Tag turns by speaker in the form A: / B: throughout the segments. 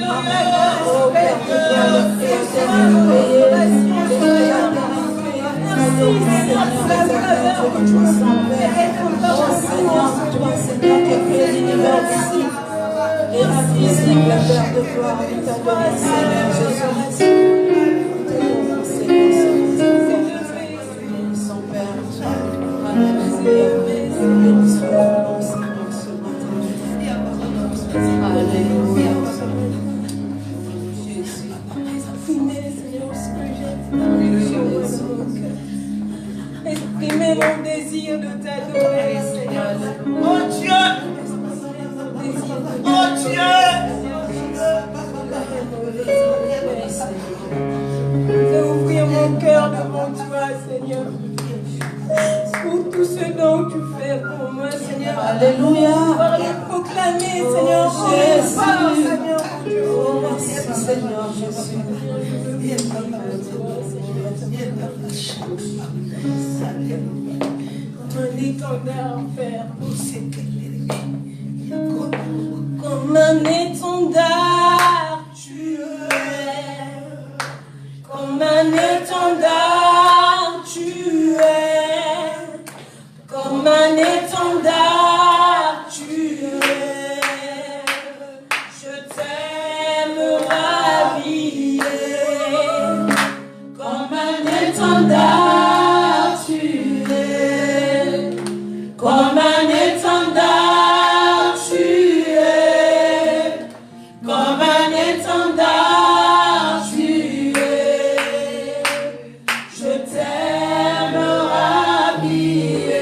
A: Oh Père, tu dois le prier, Seigneur, prier. Seigneur, que tu es sans Père. Oh Seigneur, toi, Seigneur, qui as créé l'univers ici. Et rempli, Seigneur, Père de gloire, nous t'adorons, Seigneur Jésus. Son Père, Alléluia. Béni soit ton nom, Seigneur, ce matin. Alléluia. Jésus.
B: Exprimer mon désir de t'adorer, Seigneur.
C: Oh Dieu! Oh Dieu!
B: Je vais ouvrir mon cœur devant toi, Seigneur. Pour tout ce dont tu fais pour moi, Seigneur.
A: Alléluia.
B: Pour le proclamer, Seigneur.
A: Oh, Jésus.
B: Seigneur.
A: Oh, merci, Seigneur Jésus.
B: Un étendard, Père. Comme un étendard, tu es. Comme un étendard, tu es. Comme un étendard, tu es. Je t'aime rhabiller. Comme un étendard, tu es. Comme un étendard, tu es. Comme un étendard, tu es. Je t'aime rhabiller.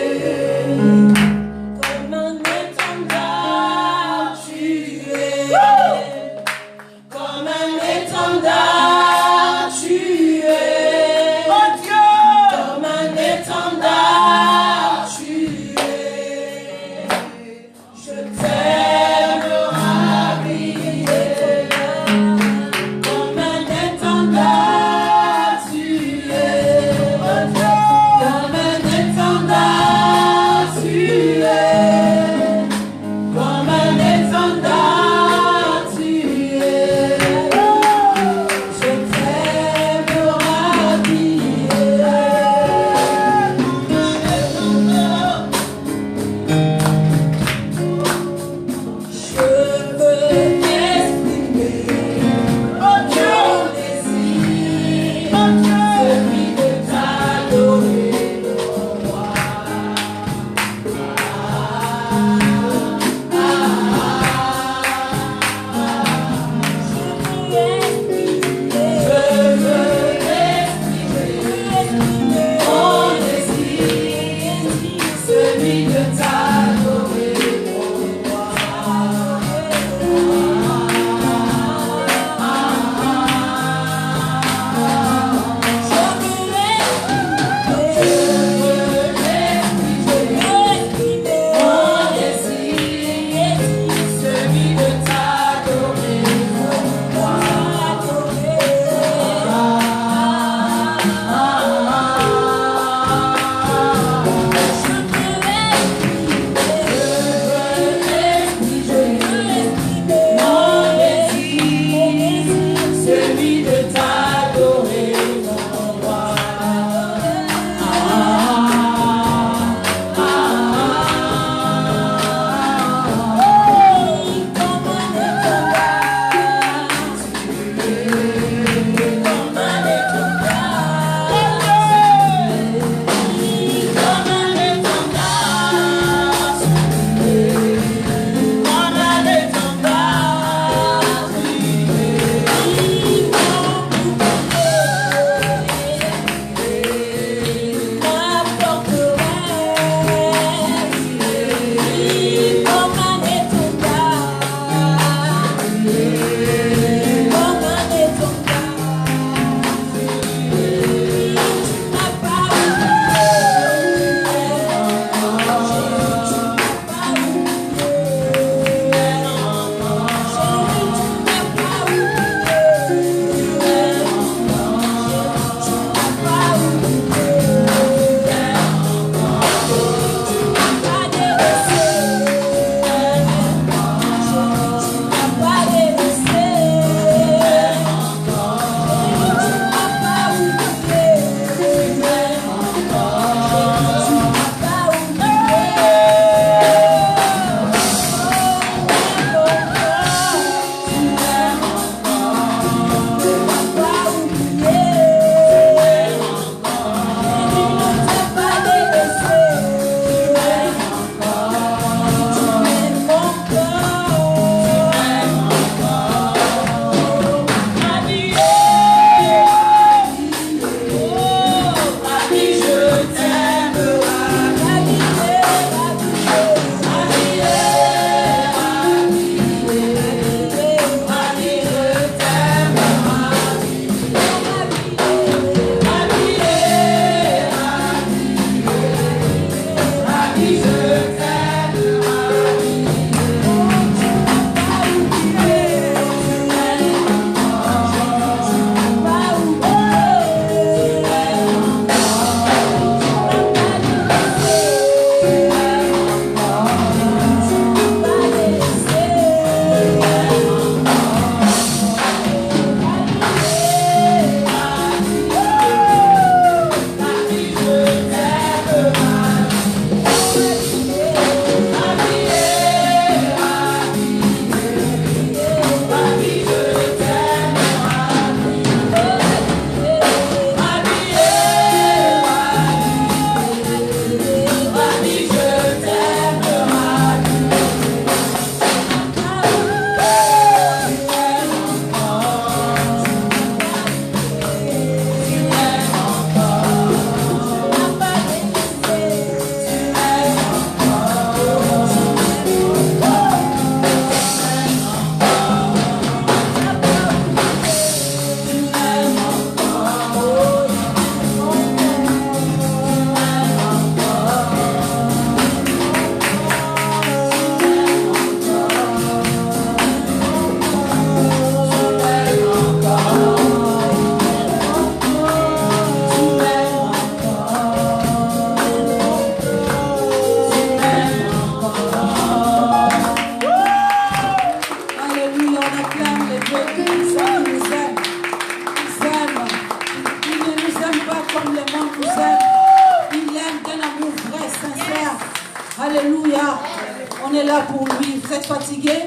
A: pour lui. Vous êtes fatigué?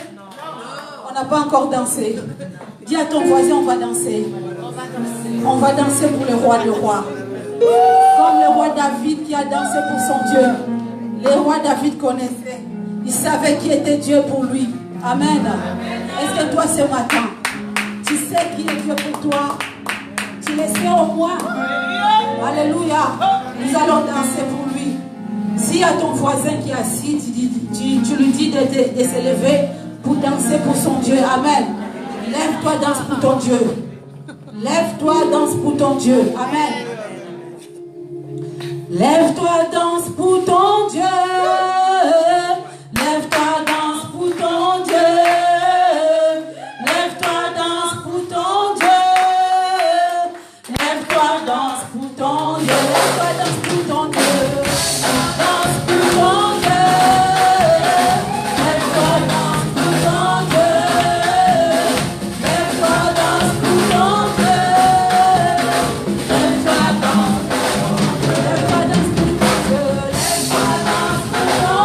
A: On n'a pas encore dansé. Dis à ton voisin, on va danser. On va danser pour le roi des rois. Comme le roi David qui a dansé pour son Dieu. Le roi David connaissait. Il savait qui était Dieu pour lui. Amen. Est-ce que toi ce matin, tu sais qui est Dieu pour toi? Tu le sais au moins. Alléluia. Nous allons danser pour lui. S'il y a ton voisin qui est assis, tu lui dis de se lever pour danser pour son Dieu. Amen. Lève-toi, danse pour ton Dieu. Lève-toi, danse pour ton Dieu. Amen. Lève-toi, danse pour ton Dieu. Lève-toi, danse pour ton Dieu. Lève-toi, danse pour ton Dieu. Lève-toi, danse pour ton Dieu. Lève-toi, danse pour ton Dieu. Danse pour ton Dieu. Lève-toi, danse pour ton Dieu. Lève-toi, danse pour ton Dieu. Lève-toi, danse pour ton Dieu. Lève-toi, danse pour ton Dieu. Lève-toi, danse pour ton Dieu.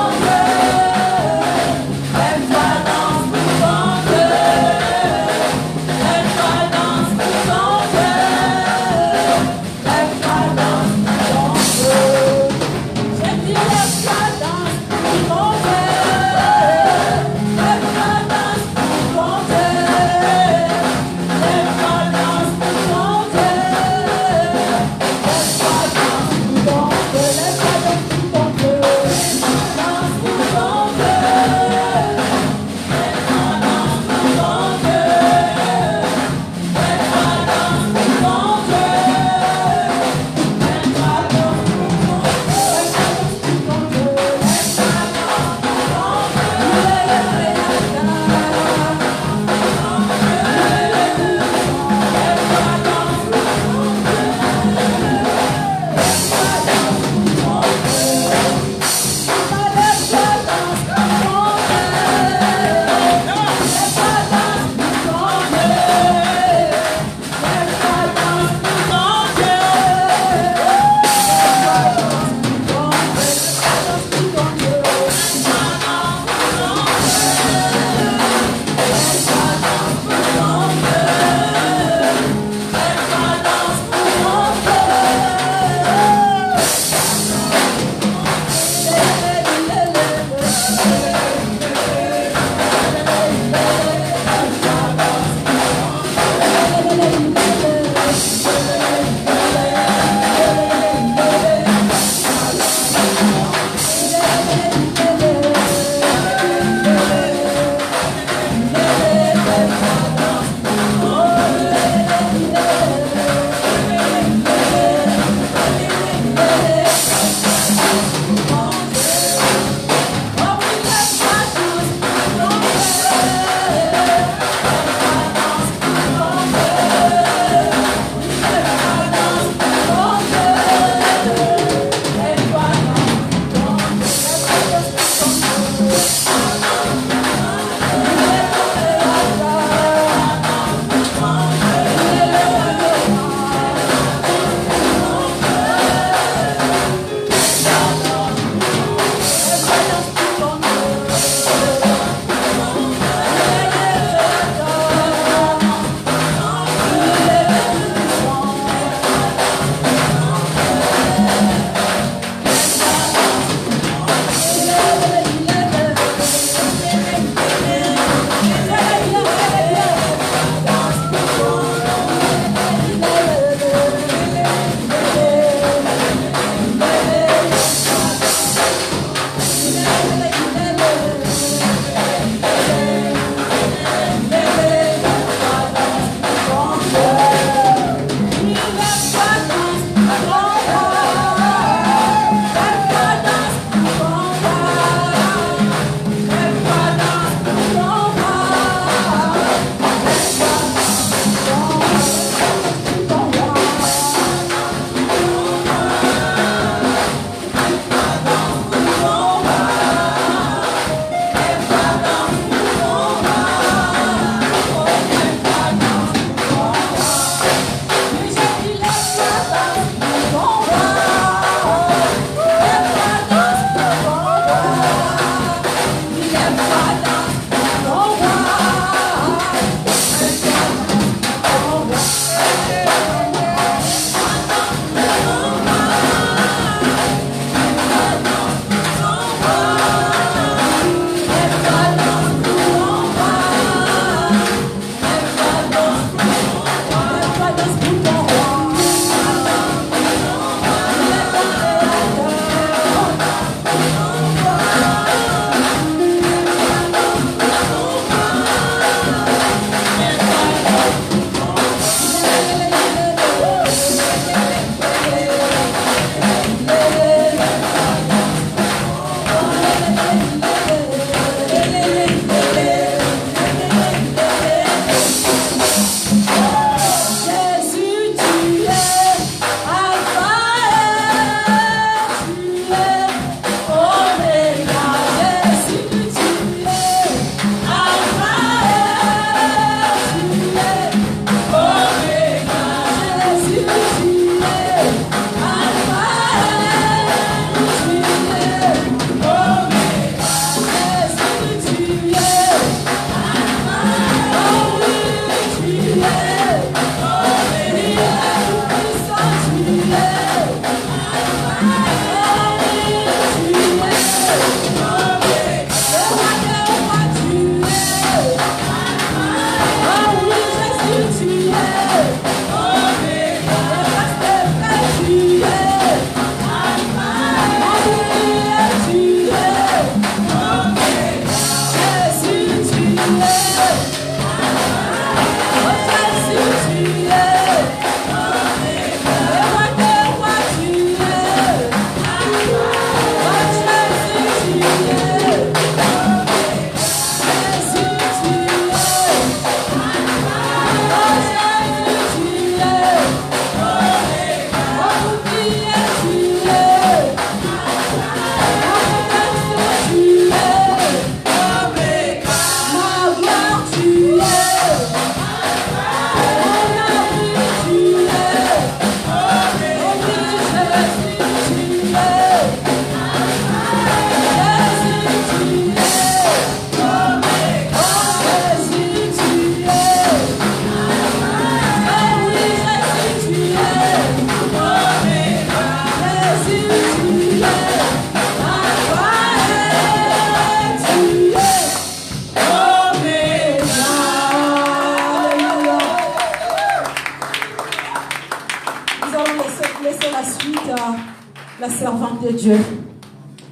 A: servante de Dieu.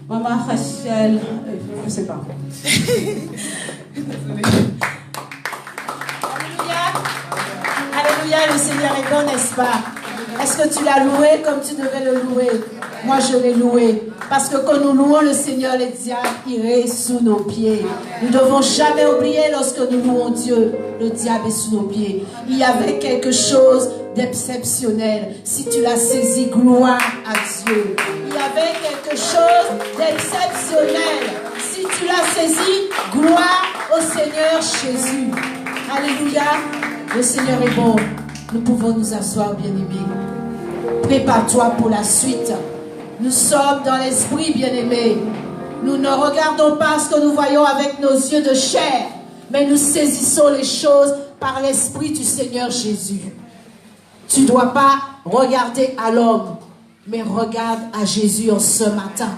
A: Maman Rachel, je ne sais pas.
C: Alléluia. Alléluia, le Seigneur est bon, n'est-ce pas? Est-ce que tu l'as loué comme tu devais le louer? Moi, je l'ai loué. Parce que quand nous louons le Seigneur, les diables iraient sous nos pieds. Nous ne devons jamais oublier, lorsque nous louons Dieu, le diable est sous nos pieds. Il y avait quelque chose d'exceptionnel. Si tu l'as saisi, gloire à Dieu. Il y avait quelque chose d'exceptionnel. Si tu l'as saisi, gloire au Seigneur Jésus. Alléluia. Le Seigneur est bon. Nous pouvons nous asseoir, bien-aimés. Prépare-toi pour la suite. Nous sommes dans l'esprit, bien-aimés. Nous ne regardons pas ce que nous voyons avec nos yeux de chair, mais nous saisissons les choses par l'esprit du Seigneur Jésus. Tu ne dois pas regarder à l'homme, mais regarde à Jésus en ce matin.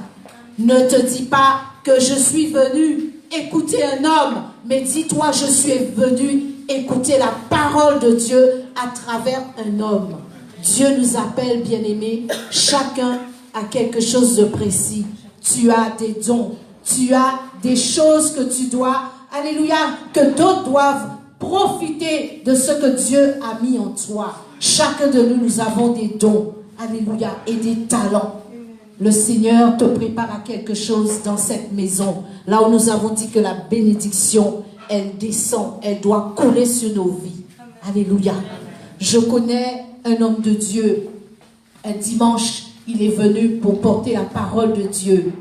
C: Ne te dis pas que je suis venu écouter un homme, mais dis-toi, je suis venu écouter la parole de Dieu à travers un homme. Dieu nous appelle, bien-aimés, chacun a quelque chose de précis. Tu as des dons, tu as des choses que tu dois, alléluia, que d'autres doivent profiter de ce que Dieu a mis en toi. Chacun de nous, nous avons des dons, alléluia, et des talents. Le Seigneur te prépare à quelque chose dans cette maison, là où nous avons dit que la bénédiction, elle descend, elle doit couler sur nos vies. Alléluia. Je connais un homme de Dieu. Un dimanche, il est venu pour porter la parole de Dieu.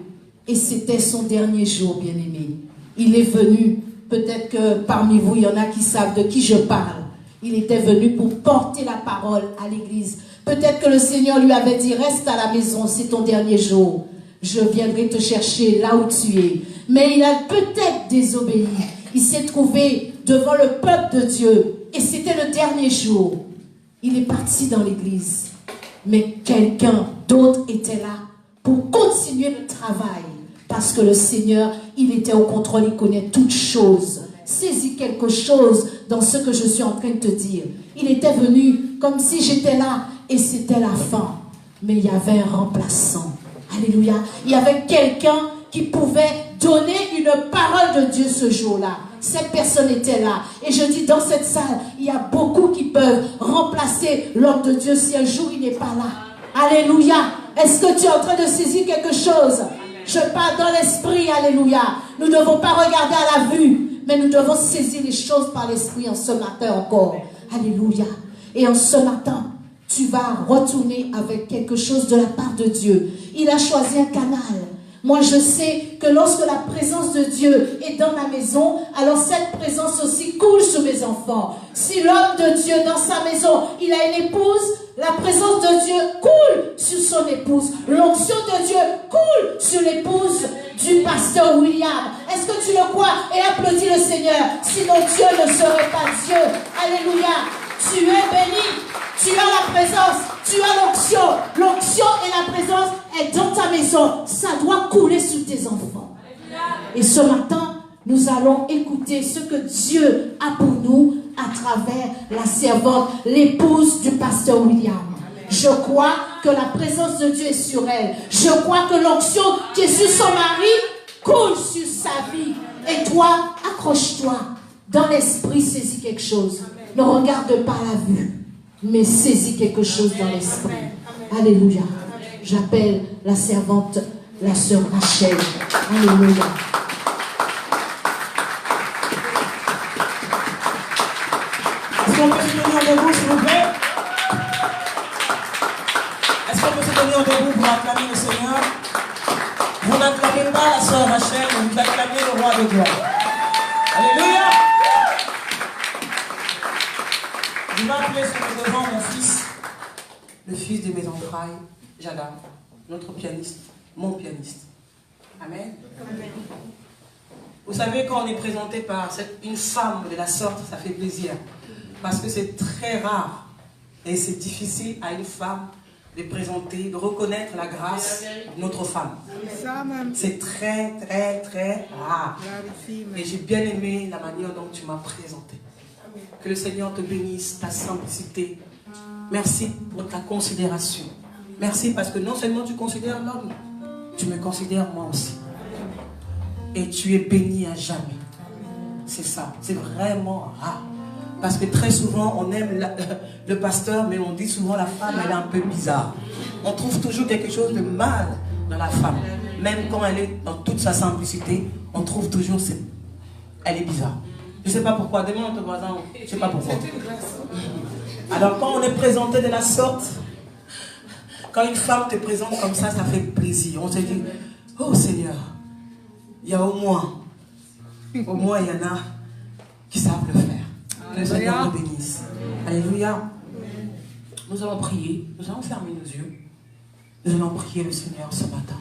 C: Et c'était son dernier jour, bien-aimé. Il est venu, peut-être que parmi vous, il y en a qui savent de qui je parle. Il était venu pour porter la parole à l'église. Peut-être que le Seigneur lui avait dit, reste à la maison, c'est ton dernier jour. Je viendrai te chercher là où tu es. Mais il a peut-être désobéi. Il s'est trouvé devant le peuple de Dieu. Et c'était le dernier jour. Il est parti dans l'église. Mais quelqu'un d'autre était là pour continuer le travail. Parce que le Seigneur, il était au contrôle, il connaît toutes choses. Saisis quelque chose dans ce que je suis en train de te dire. Il était venu comme si j'étais là et c'était la fin. Mais il y avait un remplaçant. Alléluia. Il y avait quelqu'un qui pouvait donner une parole de Dieu ce jour-là. Cette personne était là. Et je dis, dans cette salle, il y a beaucoup qui peuvent remplacer l'homme de Dieu si un jour il n'est pas là. Alléluia. Est-ce que tu es en train de saisir quelque chose? Je parle dans l'esprit, alléluia. Nous ne devons pas regarder à la vue, mais nous devons saisir les choses par l'esprit en ce matin encore. Alléluia. Et en ce matin, tu vas retourner avec quelque chose de la part de Dieu. Il a choisi un canal. Moi, je sais que lorsque la présence de Dieu est dans ma maison, alors cette présence aussi coule sur mes enfants. Si l'homme de Dieu dans sa maison, il a une épouse, la présence de Dieu coule sur son épouse. L'onction de Dieu coule sur l'épouse du pasteur William. Est-ce que tu le crois? Et applaudis le Seigneur. Sinon Dieu ne serait pas Dieu. Alléluia. Tu es béni. Tu as la présence, tu as l'onction. L'onction et la présence est dans ta maison. Ça doit couler sur tes enfants. Et ce matin, nous allons écouter ce que Dieu a pour nous à travers la servante, l'épouse du pasteur William. Je crois que la présence de Dieu est sur elle. Je crois que l'onction qui est sur son mari coule sur sa vie. Et toi, accroche-toi. Dans l'esprit, saisis quelque chose. Ne regarde pas la vue, mais saisis quelque chose dans l'esprit. Alléluia. J'appelle la servante, la sœur Rachel. Alléluia.
D: Est-ce qu'on peut se tenir debout, s'il vous plaît? Est-ce qu'on peut se tenir debout pour acclamer le Seigneur? Vous n'acclamez pas la sœur Rachel, vous acclamez le roi de gloire. Alléluia. Je vais appeler sur le devant mon fils, le fils de mes entrailles, Jada, notre pianiste, mon pianiste. Amen. Amen. Vous savez, quand on est présenté par une femme de la sorte, ça fait plaisir. Parce que c'est très rare et c'est difficile à une femme de présenter, de reconnaître la grâce de notre femme. C'est très, très, très rare. Et j'ai bien aimé la manière dont tu m'as présenté. Que le Seigneur te bénisse, ta simplicité. Merci pour ta considération. Merci parce que non seulement tu considères l'homme, tu me considères moi aussi. Et tu es béni à jamais. C'est ça, c'est vraiment rare. Parce que très souvent, on aime le pasteur, mais on dit souvent la femme, elle est un peu bizarre. On trouve toujours quelque chose de mal dans la femme. Même quand elle est dans toute sa simplicité, on trouve toujours, elle est bizarre. Je ne sais pas pourquoi, demande ton voisin, je ne sais pas pourquoi. Alors quand on est présenté de la sorte, quand une femme te présente comme ça fait plaisir. On se dit, oh Seigneur, il y a au moins il y en a qui savent le faire. Que le Seigneur nous bénisse. Alléluia. Nous allons prier, nous allons fermer nos yeux. Nous allons prier le Seigneur ce matin.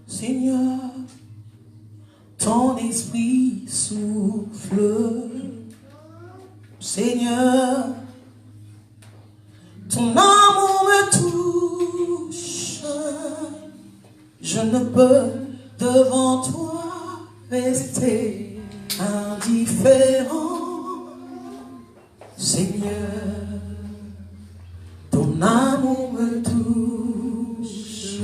D: Seigneur, ton esprit souffle. Seigneur, ton amour me touche. Je ne peux devant toi rester indifférent. Seigneur, ton amour me touche.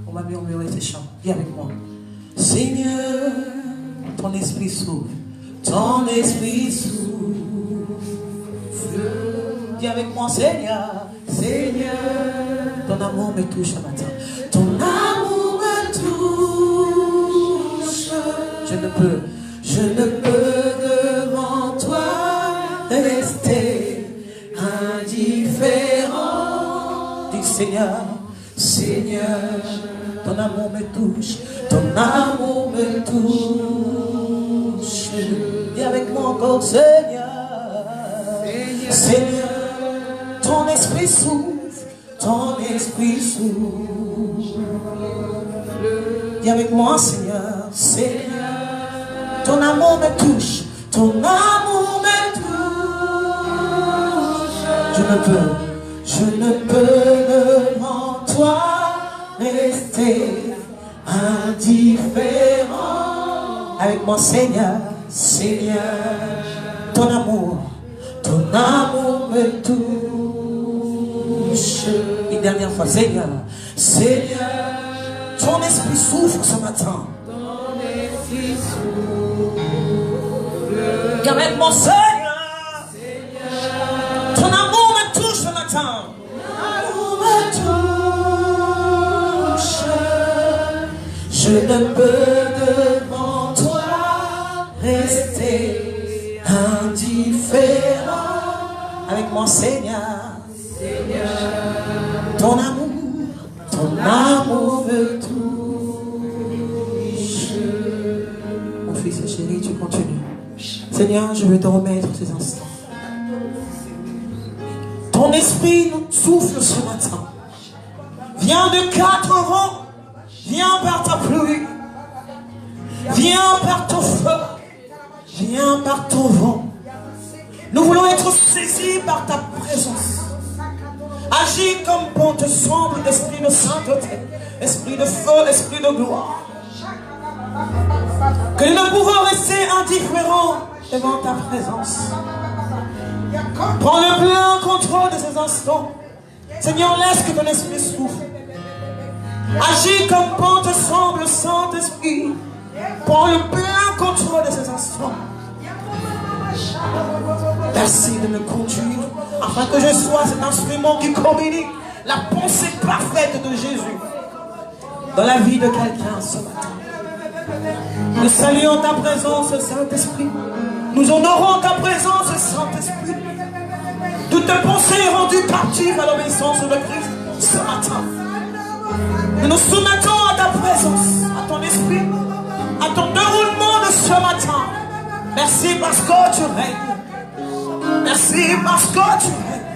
D: On va murmurer ces chants. Dis avec moi. Seigneur, ton esprit souffle. Ton esprit souffle. Dis avec moi, Seigneur. Seigneur, ton amour me touche ce matin. Ton amour me touche. Je ne peux devant toi rester indifférent. Dis Seigneur, Seigneur, ton amour me touche. Ton amour me touche. Dis avec moi encore, Seigneur. Seigneur, ton esprit souffle. Ton esprit souffle. Dis avec moi, Seigneur. Seigneur, ton amour me touche. Ton amour me touche. Je ne peux devant toi rester indifférent. Avec moi, Seigneur, Seigneur, ton amour me touche. Une dernière fois, Seigneur, Seigneur, ton esprit souffle ce matin. Ton esprit souffle. Et avec moi, Seigneur, ton amour me touche ce matin. Ton amour me touche. Je ne peux devant toi rester indifférent. Avec moi, Seigneur, ton amour me touche. Mon fils chéri, tu continues. Seigneur, je veux te remettre ces instants. Ton esprit nous souffle ce matin. Viens de 4 vents. Viens par ta pluie. Viens par ton feu. Viens par ton vent. Nous voulons être saisis par ta présence. Agis comme bon te semble, esprit de sainteté, esprit de feu, esprit de gloire. Que nous ne pouvons rester indifférents devant ta présence. Prends le plein contrôle de ces instants. Seigneur, laisse que ton esprit souffle. Agis comme bon te semble, Saint-Esprit. Prends le plein contrôle de ces instants. Merci de me conduire afin que je sois cet instrument qui communique la pensée parfaite de Jésus dans la vie de quelqu'un ce matin. Nous saluons ta présence, Saint-Esprit. Nous honorons ta présence, Saint-Esprit. Toute pensée rendue captive à l'obéissance de Christ ce matin. Nous nous soumettons à ta présence, à ton esprit, à ton déroulement de ce matin. Merci parce que tu règnes. Merci parce que tu règnes.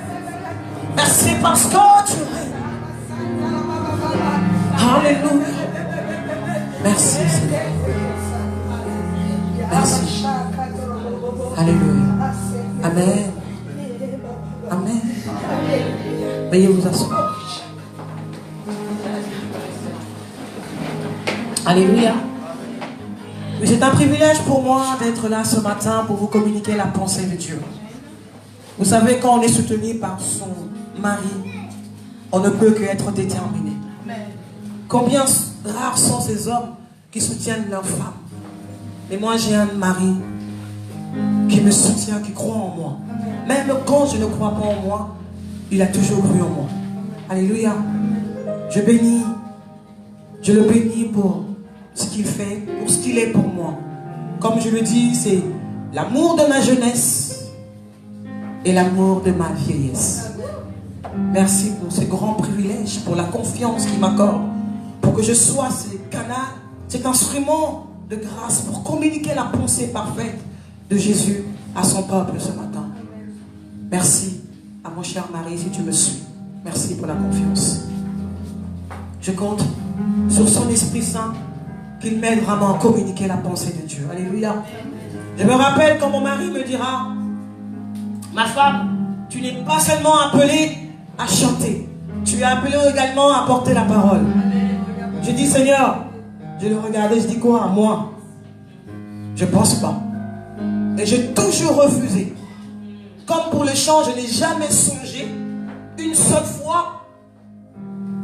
D: Merci parce que tu règnes. Alléluia. Merci Seigneur. Merci. Alléluia. Amen. Amen. Veuillez vous asseoir. Alléluia. Mais c'est un privilège pour moi d'être là ce matin pour vous communiquer la pensée de Dieu. Vous savez, quand on est soutenu par son mari, on ne peut qu'être déterminé. Combien rares sont ces hommes qui soutiennent leur femme. Mais moi, j'ai un mari qui me soutient, qui croit en moi. Même quand je ne crois pas en moi, il a toujours cru en moi. Alléluia. Je le bénis pour ce qu'il fait, pour ce qu'il est pour moi. Comme je le dis, c'est l'amour de ma jeunesse et l'amour de ma vieillesse. Merci pour ce grand privilège, pour la confiance qu'il m'accorde, pour que je sois ce canal, cet instrument de grâce pour communiquer la pensée parfaite de Jésus à son peuple ce matin. Merci à mon cher mari si tu me suis. Merci pour la confiance. Je compte sur son Esprit Saint qu'il m'aide vraiment à communiquer la pensée de Dieu. Alléluia. Je me rappelle quand mon mari me dira: ma femme, tu n'es pas seulement appelée à chanter, tu es appelée également à porter la parole. Je dis: Seigneur, je le regardais, je dis quoi à moi? Je ne pense pas. Et j'ai toujours refusé. Comme pour le chant, je n'ai jamais songé une seule fois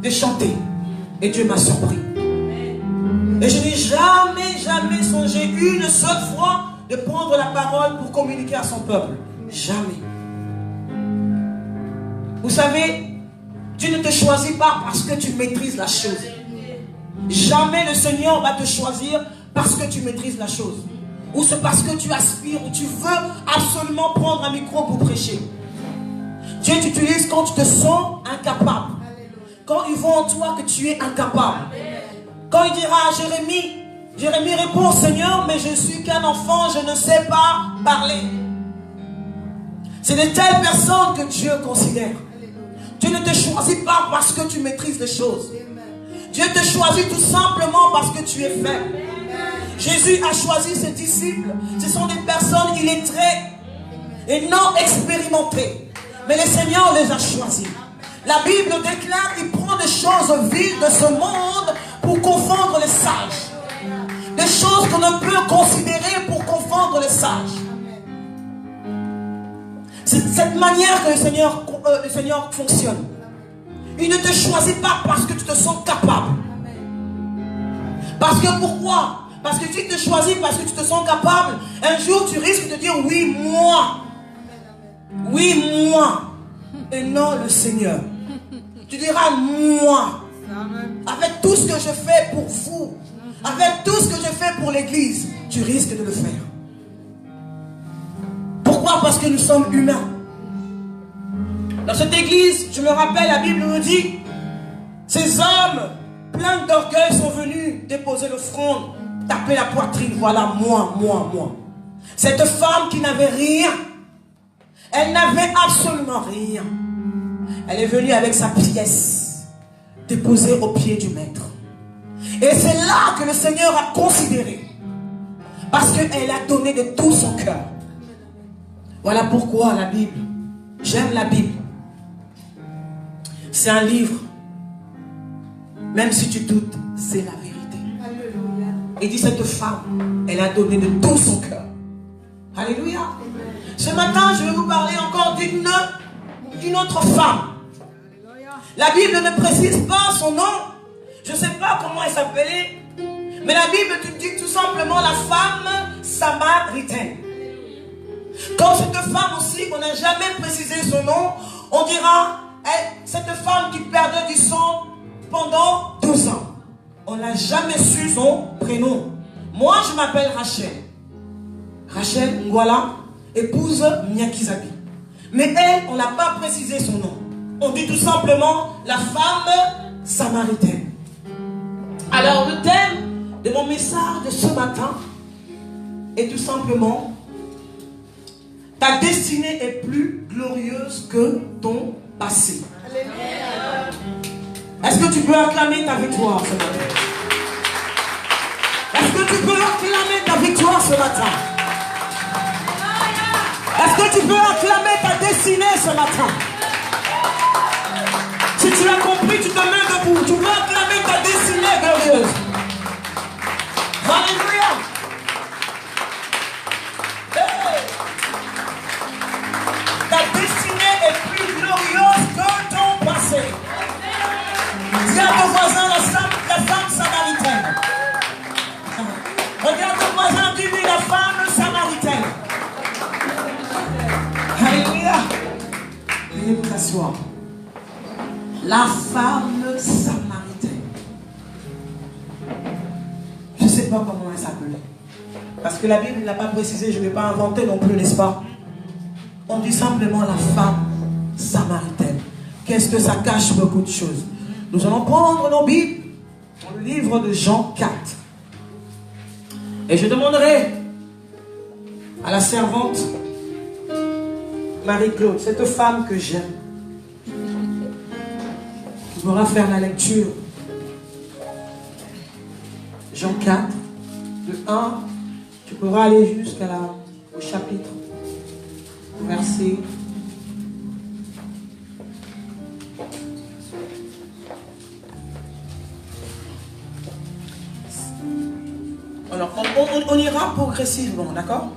D: de chanter. Et Dieu m'a surpris. Et je n'ai jamais songé une seule fois de prendre la parole pour communiquer à son peuple. Jamais. Vous savez, Dieu ne te choisit pas parce que tu maîtrises la chose. Jamais le Seigneur va te choisir parce que tu maîtrises la chose. Ou c'est parce que tu aspires, ou tu veux absolument prendre un micro pour prêcher. Dieu t'utilise quand tu te sens incapable. Quand il voit en toi que tu es incapable. Quand il dira à Jérémie répond: Seigneur, mais je suis qu'un enfant, je ne sais pas parler. C'est de telles personnes que Dieu considère. Dieu ne te choisit pas parce que tu maîtrises les choses. Dieu te choisit tout simplement parce que tu es faible. Jésus a choisi ses disciples. Ce sont des personnes illettrées et non expérimentées. Mais le Seigneur les a choisis. La Bible déclare qu'il prend des choses viles de ce monde pour confondre les sages. Des choses qu'on ne peut considérer pour confondre les sages. C'est de cette manière que le Seigneur fonctionne. Il ne te choisit pas parce que tu te sens capable. Parce que pourquoi? Parce que tu te choisis parce que tu te sens capable. Un jour tu risques de dire: oui, moi. Oui, moi. Et non le Seigneur. Tu diras: moi. Avec tout ce que je fais pour vous, avec tout ce que je fais pour l'église, tu risques de le faire. Pourquoi? Parce que nous sommes humains. Dans cette église, je me rappelle, la Bible nous dit: ces hommes pleins d'orgueil sont venus déposer l'offrande, taper la poitrine. Voilà, moi. Cette femme qui n'avait rien, elle n'avait absolument rien. Elle est venue avec sa pièce, déposée aux pieds du maître. Et c'est là que le Seigneur a considéré. Parce qu'elle a donné de tout son cœur. Voilà pourquoi la Bible, j'aime la Bible. C'est un livre. Même si tu doutes, c'est la vérité. Et dit: cette femme, elle a donné de tout son cœur. Alléluia. Ce matin, je vais vous parler encore d'une autre femme. La Bible ne précise pas son nom. Je ne sais pas comment elle s'appelait. Mais la Bible te dit tout simplement la femme samaritaine. Comme cette femme aussi, on n'a jamais précisé son nom, on dira: cette femme qui perdait du sang pendant 12 ans. On n'a jamais su son prénom. Moi, je m'appelle Rachel. Rachel Ngwala, épouse Miakizabi. Mais elle, on n'a pas précisé son nom. On dit tout simplement la femme samaritaine. Alors, le thème de mon message de ce matin est tout simplement: ta destinée est plus glorieuse que ton passé. Est-ce que tu peux acclamer ta victoire ce matin? Est-ce que tu peux acclamer ta victoire ce matin? Est-ce que tu peux acclamer ta destinée ce matin? Si tu as compris, tu te mets debout. Tu peux acclamer ta destinée glorieuse. Alléluia. soir. La femme samaritaine. Je ne sais pas comment elle s'appelait. Parce que la Bible ne l'a pas précisé, je ne vais pas inventer non plus, n'est-ce pas? On dit simplement la femme samaritaine. Qu'est-ce que ça cache? Beaucoup de choses. Nous allons prendre nos Bibles dans le livre de Jean 4. Et je demanderai à la servante Marie-Claude, cette femme que j'aime, qui pourra faire la lecture. Jean 4, de 1, tu pourras aller jusqu'au chapitre, verset. Alors, on ira progressivement, d'accord?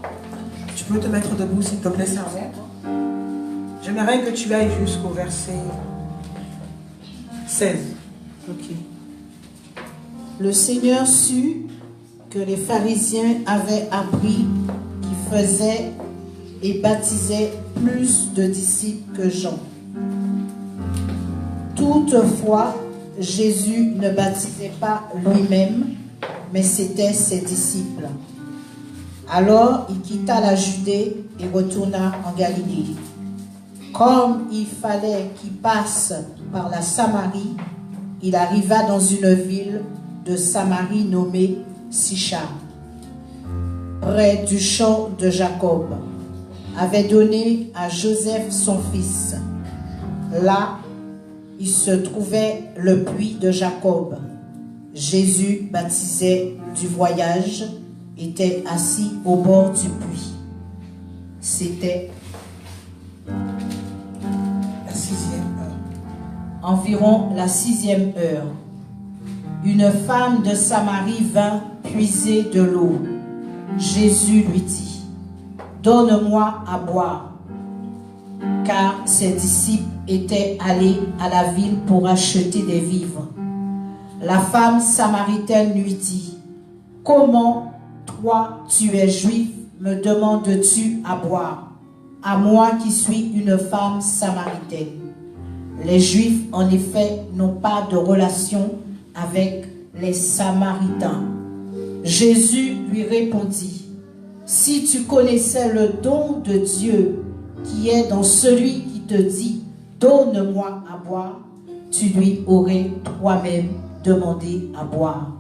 D: Tu peux te mettre debout, s'il te plaît, servante. J'aimerais que tu ailles jusqu'au verset 16.
C: Ok. Le Seigneur sut que les pharisiens avaient appris qu'il faisait et baptisait plus de disciples que Jean. Toutefois, Jésus ne baptisait pas lui-même, mais c'était ses disciples. Alors il quitta la Judée et retourna en Galilée. Comme il fallait qu'il passe par la Samarie, il arriva dans une ville de Samarie nommée Sichar, près du champ de Jacob, avait donné à Joseph son fils. Là, il se trouvait le puits de Jacob. Jésus, baptisé du voyage, était assis au bord du puits. C'était
D: la 6e heure.
C: Environ la 6e heure. Une femme de Samarie vint puiser de l'eau. Jésus lui dit, « Donne-moi à boire. » Car ses disciples étaient allés à la ville pour acheter des vivres. La femme samaritaine lui dit, « Comment, toi, tu es juif, me demandes-tu à boire, à moi qui suis une femme samaritaine? » Les Juifs, en effet, n'ont pas de relation avec les Samaritains. Jésus lui répondit, « Si tu connaissais le don de Dieu qui est dans celui qui te dit, « Donne-moi à boire », tu lui aurais toi-même demandé à boire,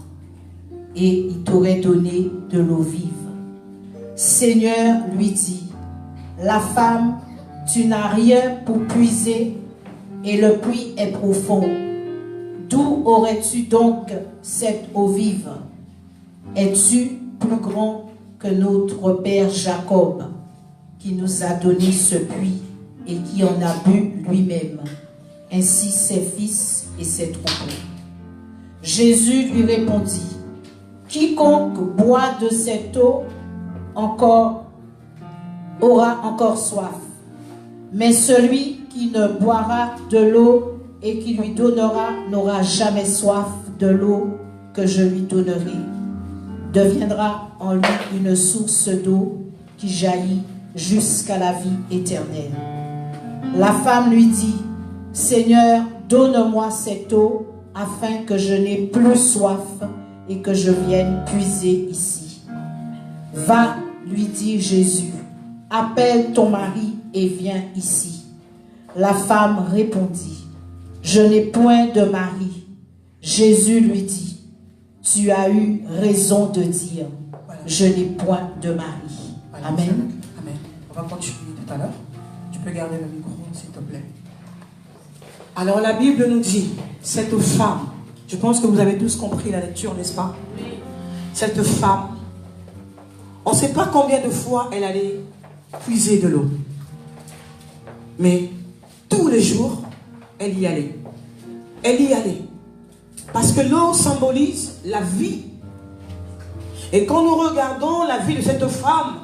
C: et il t'aurait donné de l'eau vive. » Seigneur lui dit, « La femme, tu n'as rien pour puiser, et le puits est profond. D'où aurais-tu donc cette eau vive? Es-tu plus grand que notre père Jacob, qui nous a donné ce puits et qui en a bu lui-même, ainsi ses fils et ses troupeaux? » Jésus lui répondit, « Quiconque boit de cette eau aura encore soif. Mais celui qui ne boira de l'eau et qui lui donnera n'aura jamais soif de l'eau que je lui donnerai. Deviendra en lui une source d'eau qui jaillit jusqu'à la vie éternelle. » La femme lui dit, « Seigneur, donne-moi cette eau afin que je n'ai plus soif et que je vienne puiser ici. » « Va, lui dit Jésus, appelle ton mari et viens ici. » La femme répondit, « Je n'ai point de mari. » Jésus lui dit, « Tu as eu raison de dire, je n'ai point de mari. » Amen.
D: Amen. On va continuer tout à l'heure. Tu peux garder le micro, s'il te plaît. Alors la Bible nous dit, cette femme, je pense que vous avez tous compris la lecture, n'est-ce pas? Cette femme, on ne sait pas combien de fois elle allait puiser de l'eau. Mais tous les jours, elle y allait. Elle y allait. Parce que l'eau symbolise la vie. Et quand nous regardons la vie de cette femme,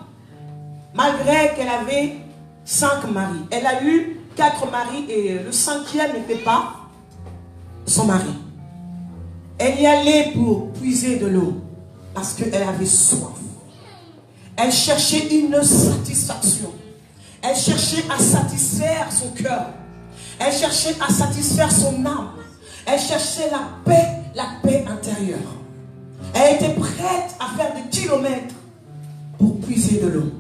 D: malgré qu'elle avait 5 maris, elle a eu 4 maris et le 5e n'était pas son mari. Elle y allait pour puiser de l'eau parce qu'elle avait soif. Elle cherchait une satisfaction. Elle cherchait à satisfaire son cœur. Elle cherchait à satisfaire son âme. Elle cherchait la paix intérieure. Elle était prête à faire des kilomètres pour puiser de l'eau.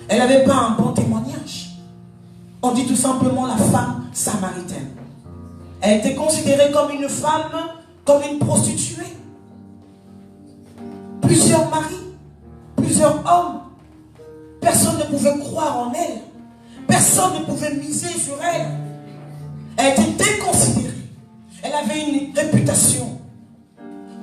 D: Elle n'avait pas un bon témoignage. On dit tout simplement la femme samaritaine. Elle était considérée comme une femme, comme une prostituée. Plusieurs maris, plusieurs hommes. Personne ne pouvait croire en elle. Personne ne pouvait miser sur elle. Elle était déconsidérée. Elle avait une réputation.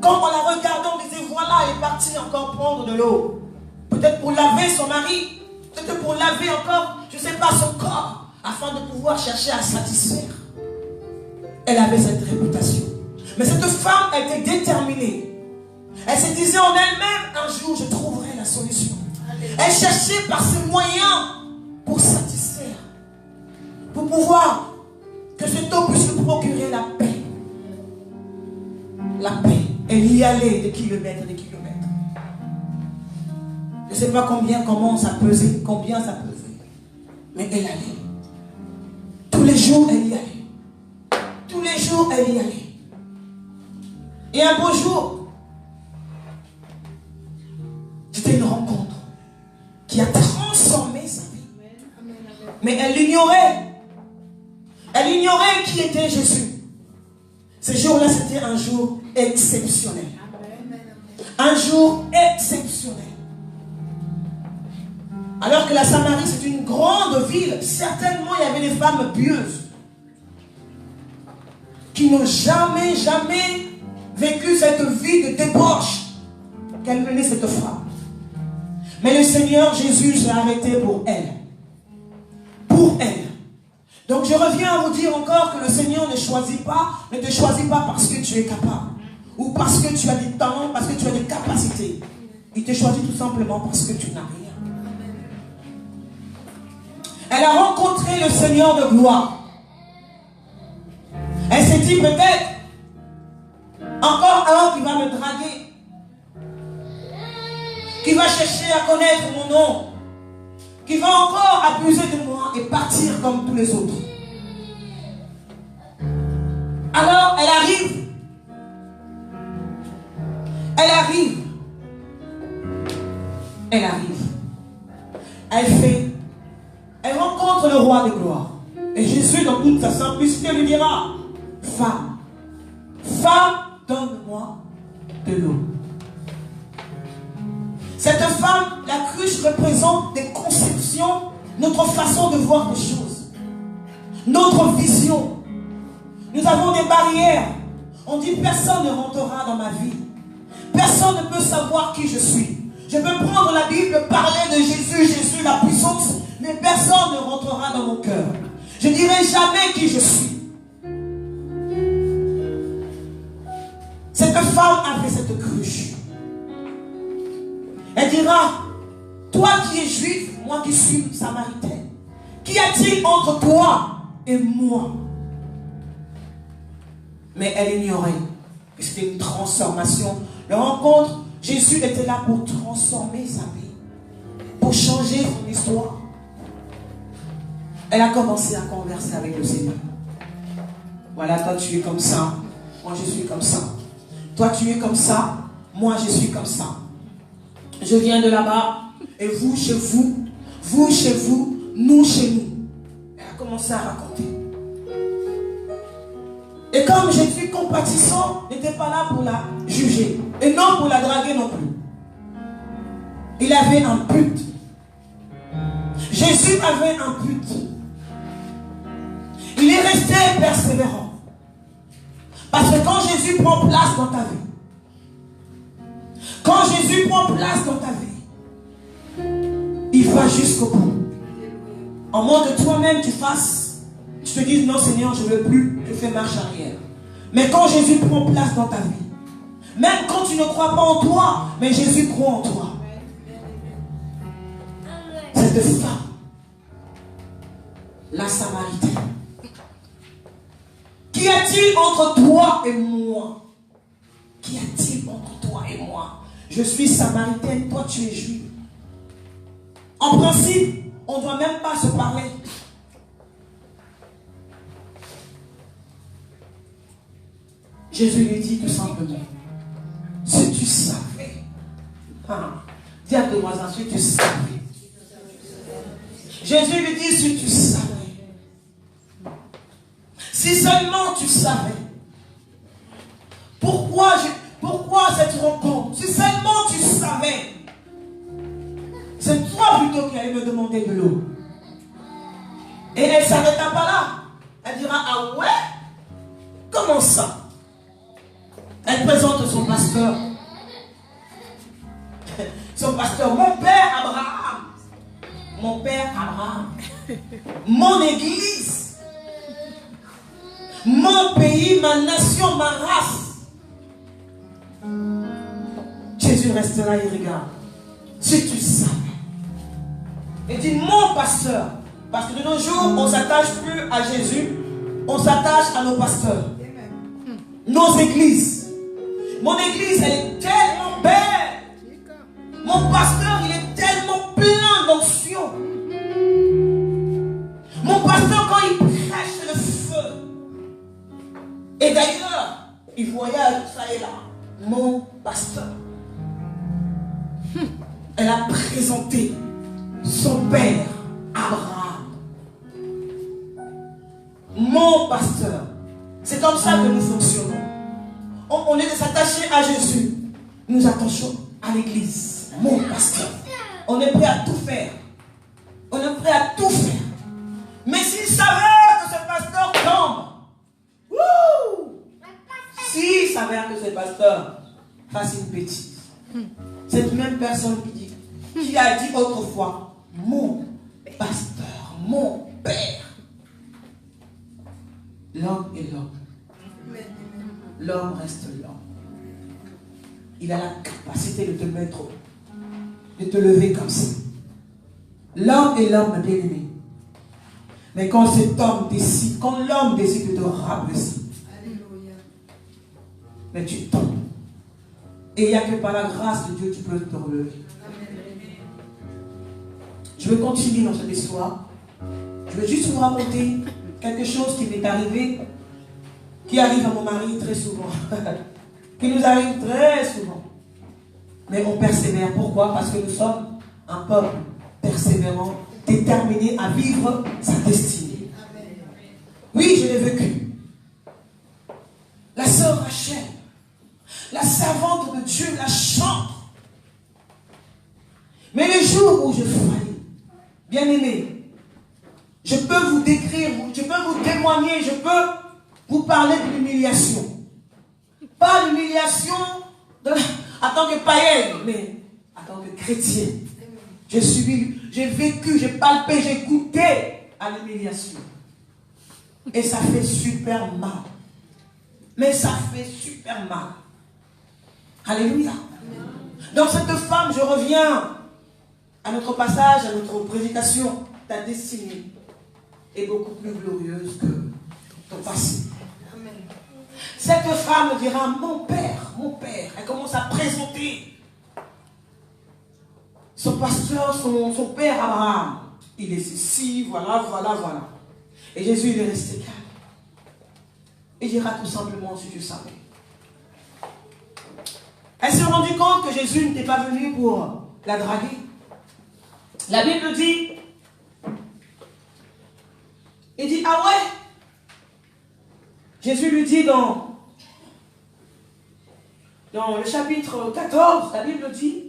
D: Quand en la regardant, on disait voilà, elle est partie encore prendre de l'eau. Peut-être pour laver son mari. Peut-être pour laver encore, je ne sais pas, son corps. Afin de pouvoir chercher à satisfaire. Elle avait cette réputation. Mais cette femme était déterminée. Elle se disait en elle-même, un jour je trouverai la solution. Elle cherchait par ses moyens pour satisfaire. Pour pouvoir que cette eau puisse lui procurer la paix. La paix. Elle y allait des kilomètres et des kilomètres. Je ne sais pas comment ça pesait, combien ça pesait. Mais elle allait. Tous les jours, elle y allait. Tous les jours, elle y allait. Et un beau jour, c'était une rencontre qui a transformé sa vie. Mais elle l'ignorait. Elle ignorait qui était Jésus. Ce jour-là, c'était un jour exceptionnel. Un jour exceptionnel. Alors que la Samarie, c'est une grande ville, certainement il y avait des femmes pieuses qui n'ont jamais vécu cette vie de débauche qu'elle menait cette femme. Mais le Seigneur Jésus s'est arrêté pour elle. Pour elle. Donc je reviens à vous dire encore que le Seigneur ne te choisit pas parce que tu es capable. Ou parce que tu as des talents, parce que tu as des capacités. Il te choisit tout simplement parce que tu n'as rien. Elle a rencontré le Seigneur de gloire. Elle s'est dit peut-être, encore un qui va me draguer, qui va chercher à connaître mon nom, qui va encore abuser de moi et partir comme tous les autres. Alors elle arrive. Elle arrive. Elle arrive. Elle rencontre le roi de gloire. Et Jésus, dans toute sa simplicité, lui dira, femme, donne-moi de l'eau. Cette femme, la cruche représente des conceptions, notre façon de voir les choses, notre vision. Nous avons des barrières. On dit personne ne rentrera dans ma vie. Personne ne peut savoir qui je suis. Je peux prendre la Bible, parler de Jésus, la puissance, mais personne ne rentrera dans mon cœur. Je ne dirai jamais qui je suis. Cette femme avait cette cruche. Elle dira, toi qui es juif, moi qui suis samaritaine, qu'y a-t-il entre toi et moi? Mais elle ignorait que c'était une transformation. La rencontre, Jésus était là pour transformer sa vie, pour changer son histoire. Elle a commencé à converser avec le Seigneur. Voilà, toi tu es comme ça, moi je suis comme ça. Toi tu es comme ça, moi je suis comme ça. Je viens de là-bas, et vous chez vous, nous chez nous. Elle a commencé à raconter. Et comme Jésus compatissant, n'était pas là pour la juger, et non pour la draguer non plus. Il avait un but. Jésus avait un but. Il est resté persévérant. Parce que quand Jésus prend place dans ta vie, quand Jésus prend place dans ta vie, il va jusqu'au bout. En moins que toi-même tu fasses, tu te dises non Seigneur, je ne veux plus, je fais marche arrière. Mais quand Jésus prend place dans ta vie, même quand tu ne crois pas en toi, mais Jésus croit en toi. Cette femme, la Samaritaine. Qu'y a-t-il entre toi et moi? Qu'y a-t-il entre toi et moi? Je suis samaritaine, toi tu es juif. En principe, on ne doit même pas se parler. Jésus lui dit tout simplement, si tu savais, dis à tes voisins, si tu savais. Jésus lui dit, si tu savais. Si seulement tu savais. Pourquoi cette rencontre? Si seulement tu savais. C'est toi plutôt qui allais me demander de l'eau. Et elle ne s'arrêta pas là. Elle dira, ah ouais? Comment ça? Elle présente son pasteur. Son pasteur, mon père Abraham. Mon père Abraham. Mon église. Mon pays, ma nation, ma race. Jésus reste là et regarde. Si tu savais. Et dit, mon pasteur. Parce que de nos jours, on ne s'attache plus à Jésus. On s'attache à nos pasteurs. Nos églises. Mon église, elle est tellement belle. Mon pasteur, il est tellement plein d'onction. Mon pasteur, quand il prêche le feu. Et d'ailleurs, il voyage ça et là. Mon pasteur. Elle a présenté son père, Abraham. Mon pasteur. C'est comme ça que nous fonctionnons. On est de s'attacher à Jésus. Nous attachons à l'église. Mon pasteur. On est prêt à tout faire. On est prêt à tout faire. Mais s'il s'avère que ce pasteur tombe, s'il s'avère que ce pasteur fasse une bêtise, cette même personne qui a dit autrefois, mon pasteur, mon père, l'homme est l'homme. L'homme reste l'homme. Il a la capacité de te mettre, de te lever comme ça. L'homme est l'homme, bien aimé. Mais quand cet homme décide, quand l'homme décide de te rabaisser, mais tu tombes. Et il n'y a que par la grâce de Dieu tu peux te relever. Je vais continuer dans cette histoire. Je vais juste vous raconter quelque chose qui m'est arrivé, qui arrive à mon mari très souvent, qui nous arrive très souvent. Mais on persévère. Pourquoi? Parce que nous sommes un peuple persévérant, déterminé à vivre sa destinée. Oui, je l'ai vécu. La sœur Rachel, la servante de Dieu, la chante. Mais les jours où je faillis, bien aimé, je peux vous décrire, je peux vous témoigner, je peux vous parler de l'humiliation. Pas l'humiliation en tant que païenne, mais en tant que chrétien. J'ai vécu, j'ai palpé, j'ai goûté à l'humiliation. Et ça fait super mal. Mais ça fait super mal. Alléluia. Donc cette femme, je reviens à notre passage, à notre prédication. Ta destinée est beaucoup plus glorieuse que ton passé. Cette femme dira, mon père, elle commence à présenter son pasteur, son père Abraham. Il est ceci, voilà. Et Jésus, il est resté calme. Il dira tout simplement, si tu savais. Elle s'est rendue compte que Jésus n'était pas venu pour la draguer. La Bible dit, il dit, ah ouais? Jésus lui dit dans le chapitre 14, la Bible dit,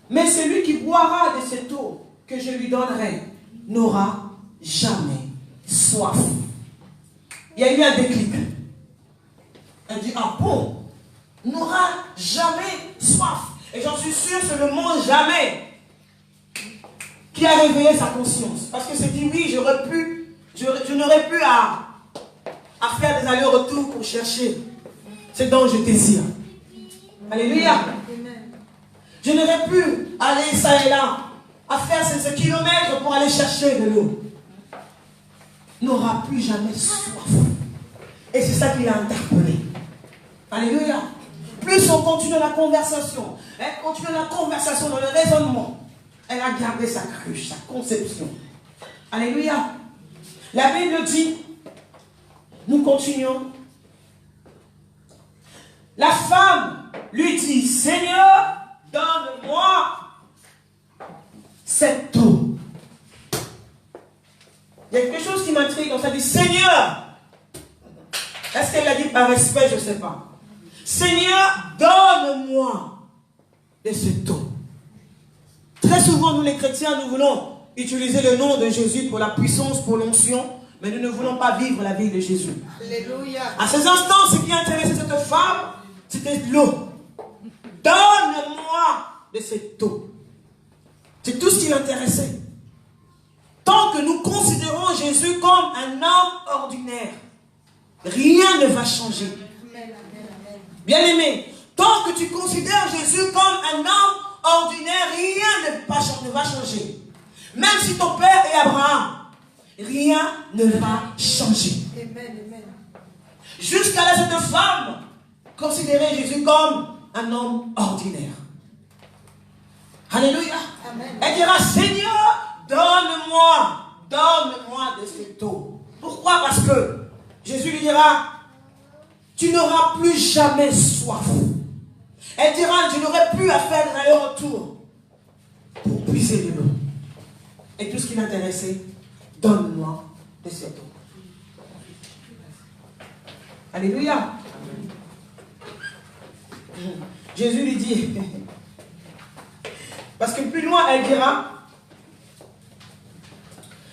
D: mais celui qui boira de cette eau que je lui donnerai n'aura jamais soif. Il y a eu un déclic. Elle dit, ah bon, n'aura jamais soif. Et j'en suis sûr, c'est le mot jamais qui a réveillé sa conscience. Parce que c'est dit, oui, je n'aurais plus à faire des allers-retours pour chercher ce dont je désire. Alléluia. Je n'aurais plus aller ça et là, à faire ces kilomètres pour aller chercher de l'eau. N'aura plus jamais soif. Et c'est ça qui l'a interpellé. Alléluia. Plus on continue la conversation, elle continue la conversation dans le raisonnement. Elle a gardé sa cruche, sa conception. Alléluia. La Bible dit, nous continuons.
E: La femme lui dit, Seigneur, donne-moi cette eau. Il y a quelque chose qui m'intrigue. On s'est dit, Seigneur. Est-ce qu'elle l'a dit par respect? Je ne sais pas. Seigneur, donne-moi de cette eau. Très souvent, nous les chrétiens, nous voulons utiliser le nom de Jésus pour la puissance, pour l'onction, mais nous ne voulons pas vivre la vie de Jésus. Alléluia. À ces instants, ce qui intéressait cette femme, c'était l'eau. Donne-moi de cette eau. C'est tout ce qui l'intéressait. Tant que nous considérons Jésus comme un homme ordinaire, rien ne va changer. Bien-aimé, tant que tu considères Jésus comme un homme ordinaire, rien ne va changer. Même si ton père est Abraham, rien ne va changer. Jusqu'à là, cette femme considérait Jésus comme un homme ordinaire. Alléluia. Elle dira, Seigneur, donne-moi de cette eau. Pourquoi? Parce que Jésus lui dira, tu n'auras plus jamais soif. Elle dira, je n'aurai plus à faire aller-retour pour puiser de l'eau. Et tout ce qui l'intéressait, donne-moi de cette eau. Alléluia. Jésus lui dit, parce que plus loin elle dira,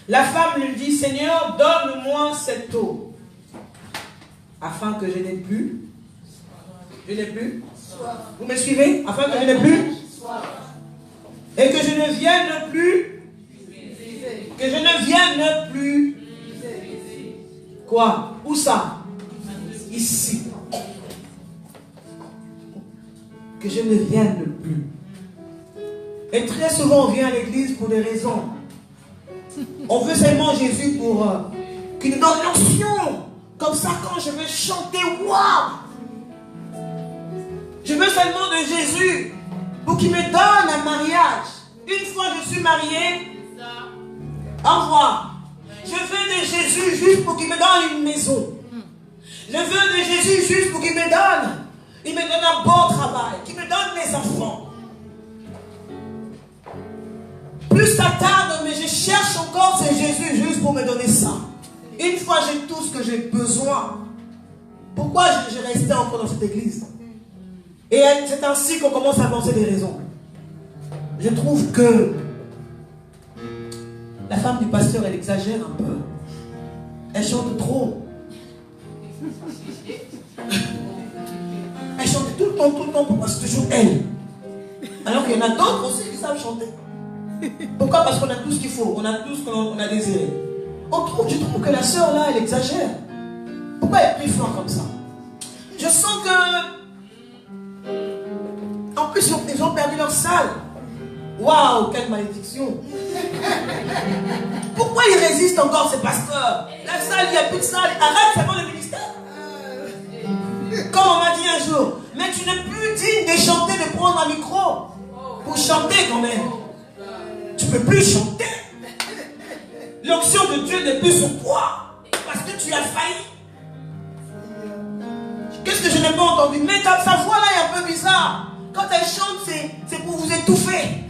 E: la femme lui dit, Seigneur, donne-moi cette eau, afin que je n'ai plus. Vous me suivez? Afin que je n'ai plus. Et que je ne vienne plus. Que je ne vienne plus. Quoi? Où ça? Ici. Que je ne vienne plus. Et très souvent on vient à l'église pour des raisons. On veut seulement Jésus pour qu'il nous donne l'onction. Comme ça, quand je veux chanter, waouh! Je veux seulement de Jésus pour qu'il me donne un mariage. Une fois je suis mariée, au revoir. Je veux de Jésus juste pour qu'il me donne une maison. Je veux de Jésus juste pour qu'il me donne un bon travail, qu'il me donne mes enfants. Plus ça tarde, mais je cherche encore ce Jésus juste pour me donner ça. Une fois j'ai tout ce que j'ai besoin, pourquoi je restais encore dans cette église? Et c'est ainsi qu'on commence à penser des raisons. Je trouve que la femme du pasteur, elle exagère un peu. Elle chante trop. Elle chante tout le temps, pourquoi c'est toujours elle? Alors qu'il y en a d'autres aussi qui savent chanter. Pourquoi? Parce qu'on a tout ce qu'il faut, on a tout ce qu'on a désiré. Je trouve que la sœur là, elle exagère. Pourquoi elle prie fort comme ça? Je sens que en plus ils ont perdu leur salle. Waouh, quelle malédiction. Pourquoi ils résistent encore ces pasteurs? La salle, il n'y a plus de salle. Arrête seulement le ministère. Comme on m'a dit un jour, mais tu n'es plus digne de chanter, de prendre un micro pour chanter quand même. Tu ne peux plus chanter. L'onction de Dieu n'est plus sur toi parce que tu as failli. Qu'est-ce que je n'ai pas entendu? Mais sa voix là est un peu bizarre. Quand elle chante, c'est pour vous étouffer,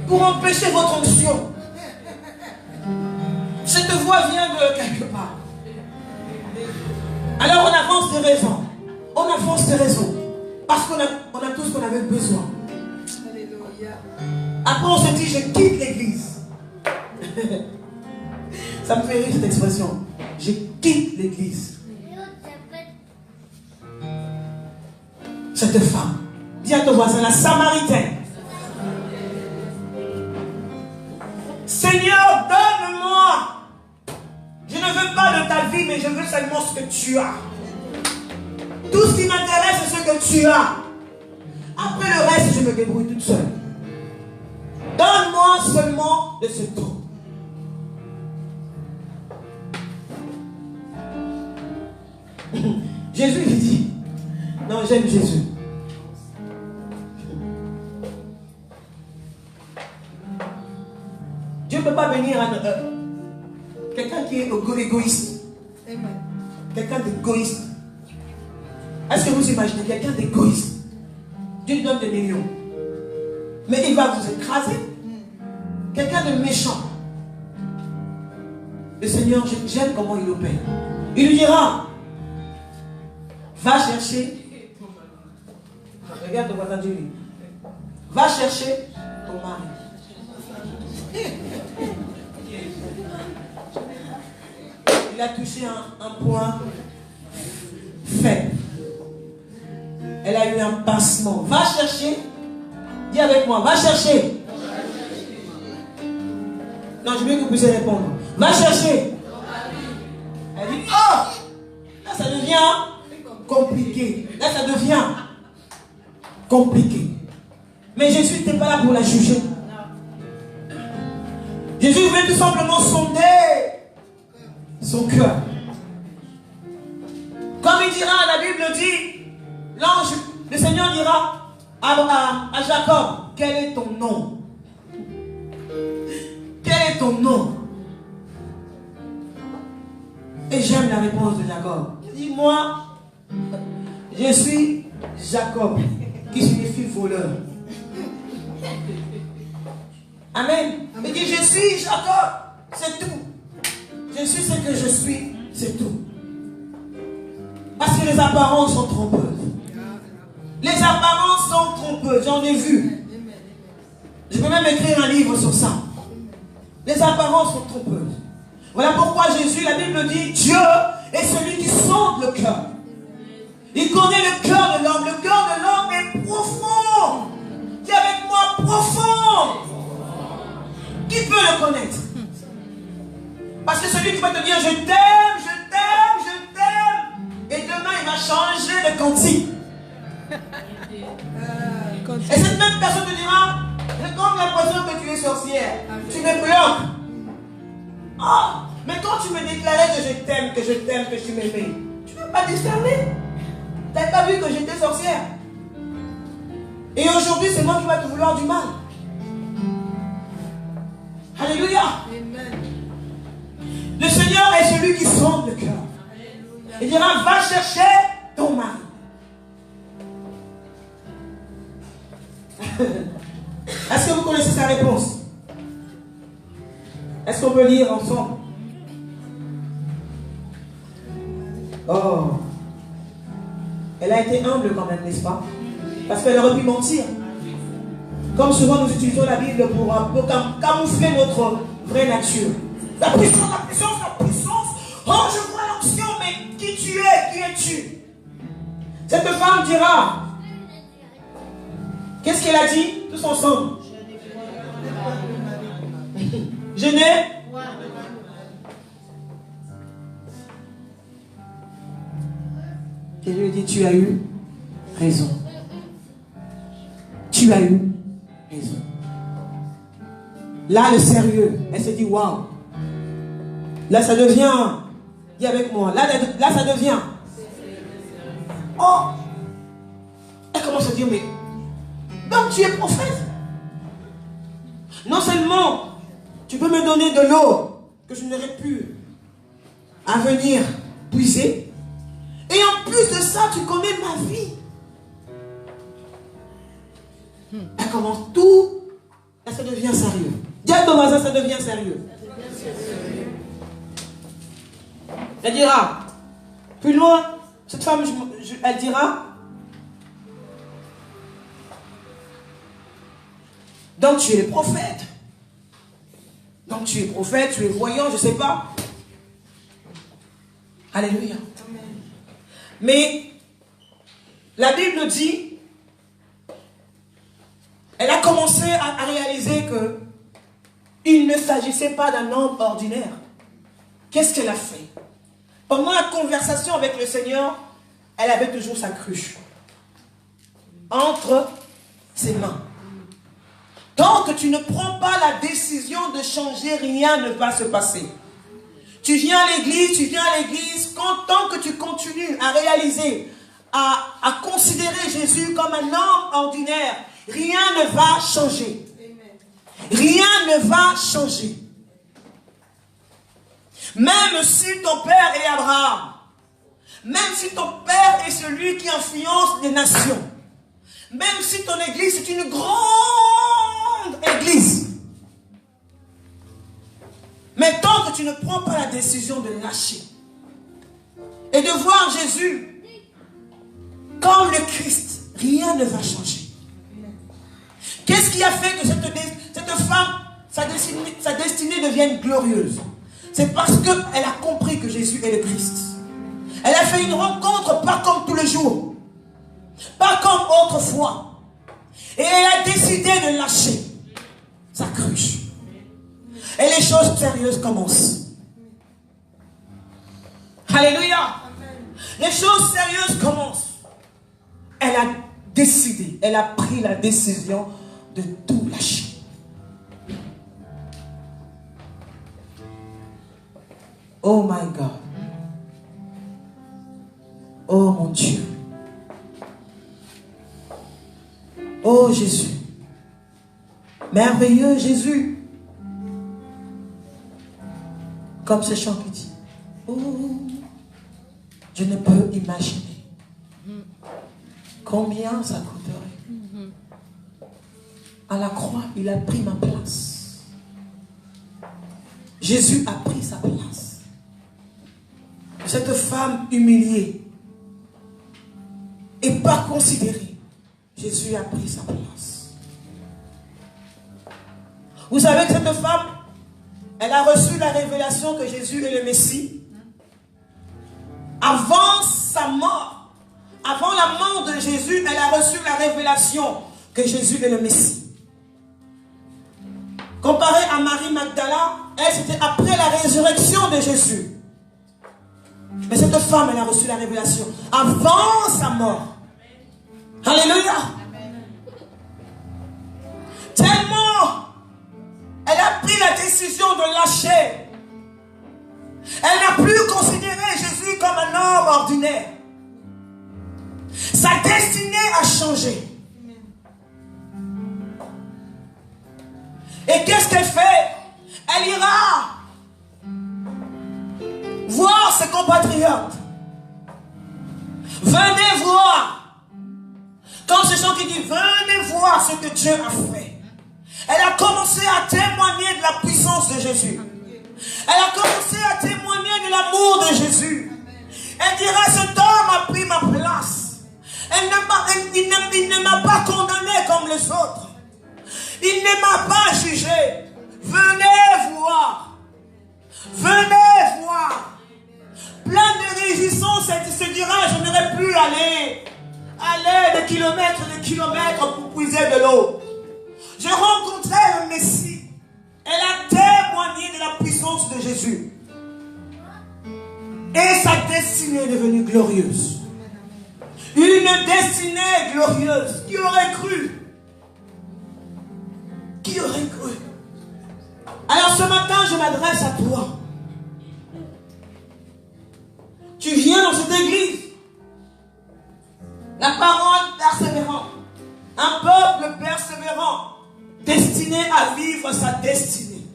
E: pour empêcher votre onction. Cette voix vient de quelque part. Alors on avance de raison. On avance de raison. Parce qu'on a tout ce qu'on avait besoin. Après on se dit, je quitte l'église. Ça me fait rire cette expression. Je quitte l'église. Cette femme, dis à ton voisin, la Samaritaine. Seigneur, donne-moi. Je ne veux pas de ta vie, mais je veux seulement ce que tu as. Tout ce qui m'intéresse, c'est ce que tu as. Après le reste, je me débrouille toute seule. Donne-moi seulement de ce eau. Jésus lui dit, non, j'aime Jésus. Dieu ne peut pas venir à quelqu'un qui est égoïste. Quelqu'un d'égoïste. Est-ce Est-ce que vous imaginez quelqu'un d'égoïste? Dieu lui donne des millions. Mais il va vous écraser. Quelqu'un de méchant. Le Seigneur, j'aime comment il opère. Il lui dira, va chercher. Regarde ton voisin, dis-lui. Va chercher ton mari. Il a touché un point faible. Elle a eu un passement. Va chercher. Dis avec moi, va chercher. Non, je veux que vous puissiez répondre. Va chercher. Elle dit, oh, là ça devient compliqué. Là ça devient compliqué. Mais Jésus n'était pas là pour la juger. Jésus voulait tout simplement sonder son cœur. Comme il dira, la Bible dit, l'ange, le Seigneur dira à Jacob, quel est ton nom? Quel est ton nom? Et j'aime la réponse de Jacob. Il dit, moi, je suis Jacob, qui signifie voleur. Amen. Il dit, je suis Jacob, c'est tout. Je suis ce que je suis, c'est tout. Parce que les apparences sont trompeuses. Les apparences sont trompeuses, j'en ai vu. Je peux même écrire un livre sur ça. Les apparences sont trompeuses. Voilà pourquoi Jésus, la Bible dit, Dieu est celui qui sonde le cœur. Il connaît le cœur de l'homme. Le cœur de l'homme est profond. Dis avec moi, profond. Qui peut le connaître? Parce que celui qui va te dire, je t'aime, je t'aime, je t'aime. Et demain, il va changer de cantique. Et cette même personne te dira, j'ai comme l'impression que tu es sorcière. Tu me bloques. Oh, mais quand tu me déclarais que je t'aime, que tu m'aimais, tu ne peux pas discerner. Tu n'as pas vu que j'étais sorcière. Et aujourd'hui, c'est moi qui vais te vouloir du mal. Alléluia. Le Seigneur est celui qui sonde le cœur. Il dira, va chercher ton mari. Est-ce que vous connaissez sa réponse? Est-ce qu'on peut lire ensemble? Oh. Elle a été humble quand même, n'est-ce pas? Parce qu'elle aurait pu mentir. Comme souvent nous utilisons la Bible pour camoufler notre vraie nature. La puissance, la puissance, la puissance. Oh, je vois l'onction, mais qui tu es? Qui es-tu? Cette femme dira, qu'est-ce qu'elle a dit? Tous ensemble. Je n'ai. Et je lui dis, tu as eu raison. Tu as eu raison. Là, le sérieux, elle se dit, waouh. Là, ça devient, dis avec moi, là ça devient. Oh. Elle commence à dire, mais donc tu es prophète. Non seulement tu peux me donner de l'eau que je n'aurais pu à venir puiser, et en plus de ça, tu connais ma vie. Elle commence tout, là ça devient sérieux. Dis à ton voisin, ça devient sérieux. Elle dira, plus loin, cette femme, elle dira, donc tu es le prophète. Donc tu es prophète, tu es voyant, je ne sais pas. Alléluia. Mais la Bible dit, elle a commencé à réaliser que il ne s'agissait pas d'un homme ordinaire. Qu'est-ce qu'elle a fait? Pendant la conversation avec le Seigneur, elle avait toujours sa cruche entre ses mains. Tant que tu ne prends pas la décision de changer, rien ne va se passer. Tu viens à l'église, tant que tu continues à réaliser, à considérer Jésus comme un homme ordinaire, rien ne va changer. Rien ne va changer. Même si ton père est Abraham, Même si ton père est celui qui influence les nations. Même si ton église est une grande église. Mais tant que tu ne prends pas la décision de lâcher et de voir Jésus comme le Christ, rien ne va changer. Qu'est-ce qui a fait que cette femme, sa destinée devienne glorieuse? C'est parce qu'elle a compris que Jésus est le Christ. Elle a fait une rencontre pas comme tous les jours, pas comme autrefois. Et elle a décidé de lâcher sa cruche. Et les choses sérieuses commencent. Alléluia. Les choses sérieuses commencent. Elle a décidé, elle a pris la décision de tout lâcher. Oh my God. Oh mon Dieu. Oh Jésus. Merveilleux Jésus. Comme ce chant qui dit, oh, je ne peux imaginer combien ça coûterait. À la croix, il a pris ma place. Jésus a pris sa place. Cette femme humiliée et pas considérée, Jésus a pris sa place. Vous savez que cette femme, elle a reçu la révélation que Jésus est le Messie. Avant sa mort, avant la mort de Jésus, elle a reçu la révélation que Jésus est le Messie. Comparé à Marie Magdala, elle c'était après la résurrection de Jésus. Mais cette femme, elle a reçu la révélation avant sa mort. Alléluia. Tellement elle a pris la décision de lâcher. Elle n'a plus considéré Jésus comme un homme ordinaire. Sa destinée a changé. Et qu'est-ce qu'elle fait? Elle ira voir ses compatriotes. Venez voir. Quand ce chant qui dit venez voir ce que Dieu a fait. Elle a commencé à témoigner de la puissance de Jésus. Elle a commencé à témoigner de l'amour de Jésus. Elle dira, cet homme a pris ma place. Il ne m'a pas condamné comme les autres. Il ne m'a pas jugé. Venez voir. Venez voir. Plein de réjouissance, elle se dira, je n'aurais plus aller des kilomètres pour puiser de l'eau. J'ai rencontré le Messie. Elle a témoigné de la puissance de Jésus. Et sa destinée est devenue glorieuse. Une destinée glorieuse. Qui aurait cru? Qui aurait cru? Alors ce matin, je m'adresse à toi. Tu viens dans cette église. La parole persévérante. Un peuple persévérant. Destiné à vivre sa destinée.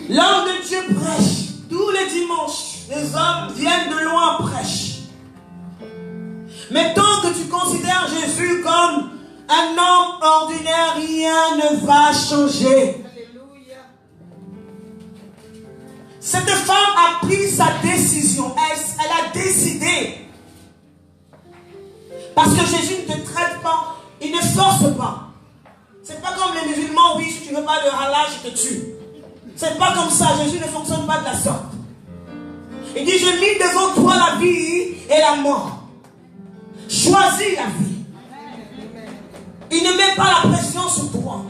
E: L'homme de Dieu prêche. Tous les dimanches, les hommes viennent de loin prêcher. Mais tant que tu considères Jésus comme un homme ordinaire, rien ne va changer. Alléluia. Cette femme a pris sa décision. Elle a décidé. Parce que Jésus ne te traite pas. Il ne force pas. C'est pas comme les musulmans, oui, si tu ne veux pas de halal, je te tue. C'est pas comme ça, Jésus ne fonctionne pas de la sorte. Il dit, je mis devant toi la vie et la mort. Choisis la vie. Il ne met pas la pression sur toi.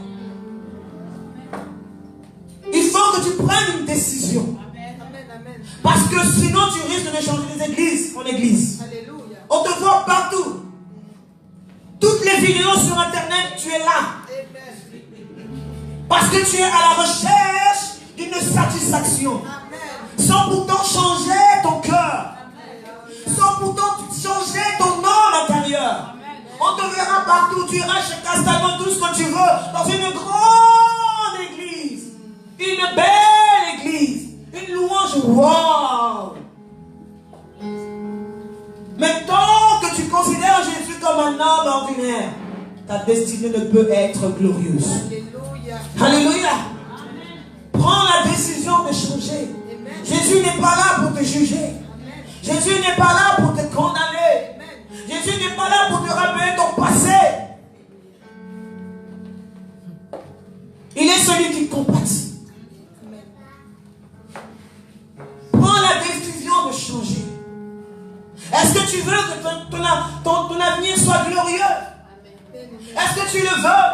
E: Il faut que tu prennes une décision. Parce que sinon tu risques de changer les églises en église. On te voit partout. Toutes les vidéos sur internet, tu es là. Parce que tu es à la recherche d'une satisfaction. Sans pourtant changer ton cœur. Sans pourtant changer ton homme intérieur. On te verra partout. Tu iras chez Castalon, tout ce que tu veux. Dans une grande église. Une belle église. Une louange. Wow. comme un homme ordinaire, ta destinée ne peut être glorieuse.
B: Alléluia.
E: Alléluia. Prends la décision de changer. Jésus n'est pas là pour te juger. Jésus n'est pas là pour te condamner. Jésus n'est pas là pour te rappeler ton passé. Il est celui qui compatit. Prends la décision de changer. Est-ce que tu veux que ton avenir soit glorieux? Est-ce que tu le veux?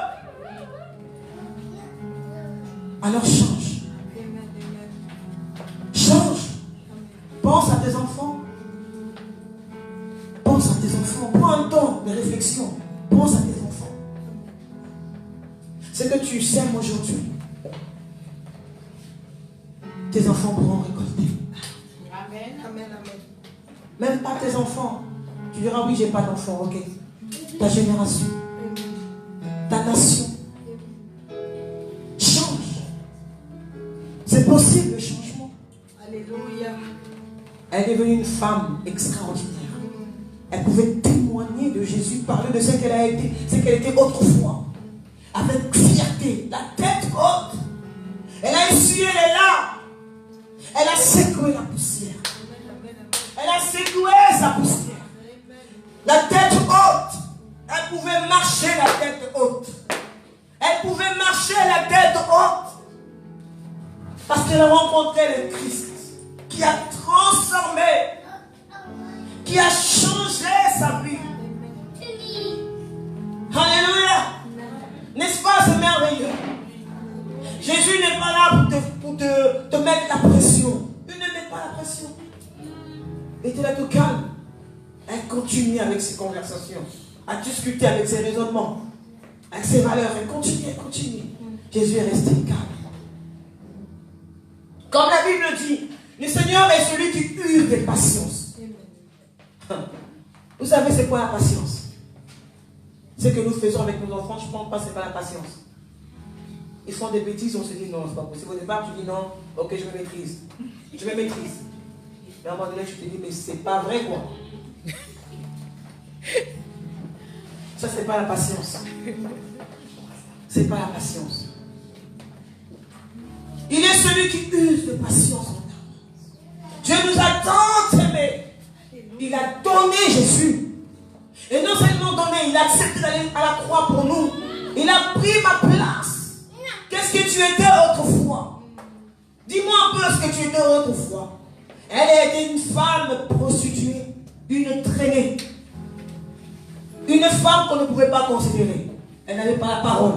E: Alors change. Change. Pense à tes enfants. Pense à tes enfants. Prends un temps de réflexion. Pense à tes enfants. Ce que tu sèmes aujourd'hui, tes enfants pourront récolter.
B: Amen. Amen. Amen.
E: Même pas tes enfants. Tu diras oui, j'ai pas d'enfants, ok. Ta génération, ta nation. Change. C'est possible le changement.
B: Alléluia.
E: Elle est devenue une femme extraordinaire. Elle pouvait témoigner de Jésus, parler de ce qu'elle a été, ce qu'elle était autrefois. Avec fierté, la tête haute. Elle a essuyé les larmes. Elle a secoué la poussière. Elle a secoué sa poussière. La tête haute. Elle pouvait marcher la tête haute. Elle pouvait marcher la tête haute. Parce qu'elle a rencontré le Christ qui a transformé, qui a changé sa vie. Alléluia. N'est-ce pas, c'est merveilleux? Jésus n'est pas là pour te mettre la pression. Il ne met pas la pression. Il était là tout calme. Elle continue avec ses conversations, à discuter avec ses raisonnements, avec ses valeurs. Elle continue, elle continue. Jésus est resté calme. Comme la Bible dit, le Seigneur est celui qui use des patiences. Vous savez c'est quoi la patience? Ce que nous faisons avec nos enfants, je ne pense pas que ce n'est pas la patience. Ils font des bêtises, on se dit non, c'est pas possible. Au départ, tu dis non, ok, je me maîtrise. Je me maîtrise. Mais à un moment donné, tu te dis, mais c'est pas vrai quoi. Ça, c'est pas la patience. C'est pas la patience. Il est celui qui use de patience en nous. Dieu nous a tant aimés. Il a donné Jésus. Et non seulement donné, il a accepté d'aller à la croix pour nous. Il a pris ma place. Qu'est-ce que tu étais autrefois? Dis-moi un peu ce que tu étais autrefois. Elle était une femme prostituée, une traînée. Une femme qu'on ne pouvait pas considérer. Elle n'avait pas la parole.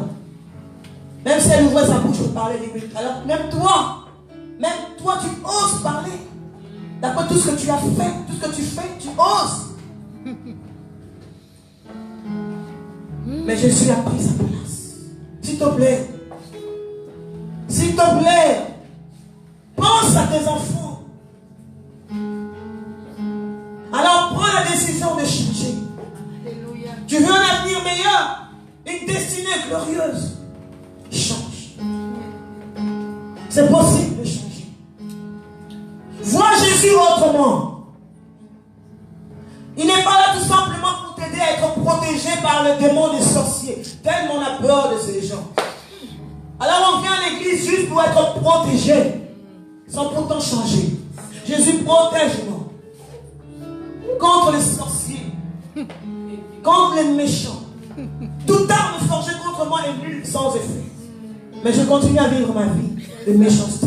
E: Même si elle ouvrait sa bouche pour parler des minutes. Alors même toi, tu oses parler. D'après tout ce que tu as fait, tout ce que tu fais, tu oses. Mais Jésus a pris sa place. S'il te plaît. S'il te plaît. Pense à tes enfants. Alors prends la décision de changer.
B: Alléluia.
E: Tu veux un avenir meilleur, une destinée glorieuse. Change. C'est possible de changer. Vois Jésus autrement. Il n'est pas là tout simplement pour t'aider à être protégé par le démon des sorciers. Tellement on a peur de ces gens. Alors on vient à l'église juste pour être protégé, sans pourtant changer. Jésus protège-moi contre les sorciers, contre les méchants. Toute arme forgée contre moi est nulle sans effet. Mais je continue à vivre ma vie de méchanceté.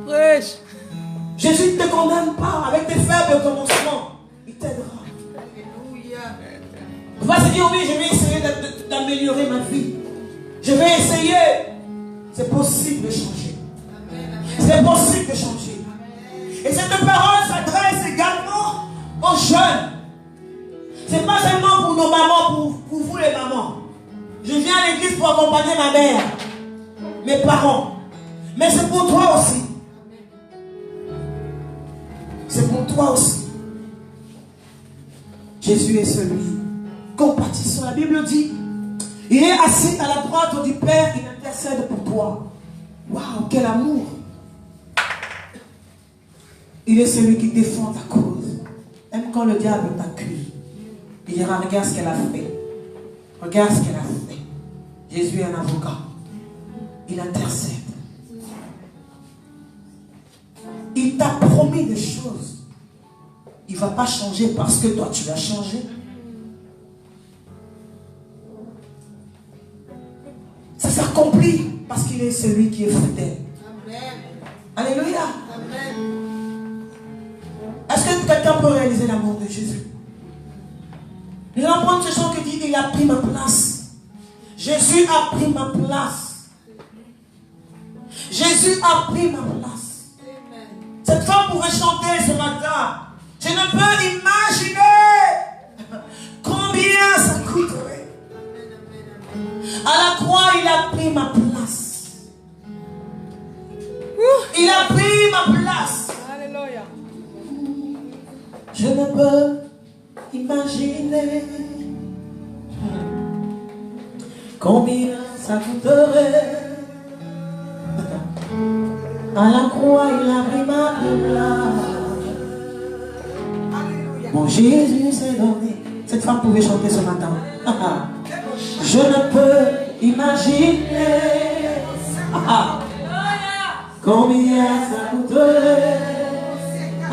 B: Prêche.
E: Jésus ne te condamne pas avec tes faibles commencements. Il t'aidera.
B: Alléluia.
E: Tu vas se dire oui, je vais essayer d'améliorer ma vie. Je vais essayer. C'est possible de changer. C'est possible de changer. Et cette parole s'adresse également aux jeunes. C'est pas seulement pour nos mamans, pour vous les mamans. Je viens à l'église pour accompagner ma mère, mes parents. Mais c'est pour toi aussi. C'est pour toi aussi. Jésus est celui. Compatissant. La Bible dit, il est assis à la droite du Père, il intercède pour toi. Waouh, quel amour. Il est celui qui défend ta cause. Même quand le diable t'accuse. Il dira, regarde ce qu'elle a fait. Regarde ce qu'elle a fait. Jésus est un avocat. Il intercède. Il t'a promis des choses. Il ne va pas changer parce que toi tu l'as changé. Ça s'accomplit parce qu'il est celui qui est fidèle. Alléluia. Est-ce que quelqu'un peut réaliser l'amour de Jésus? Nous allons prendre ce chant qui dit, il a pris ma place. Jésus a pris ma place. Jésus a pris ma place. Cette femme pouvait chanter ce matin. Je ne peux imaginer combien ça coûterait. À la croix, il a pris ma place. Il a pris ma place.
B: Alléluia.
E: Je ne peux imaginer combien ça coûterait. À la croix, il a pris ma place. Mon Jésus s'est donné. Cette femme pouvait chanter ce matin. Je ne peux imaginer combien ça coûterait. À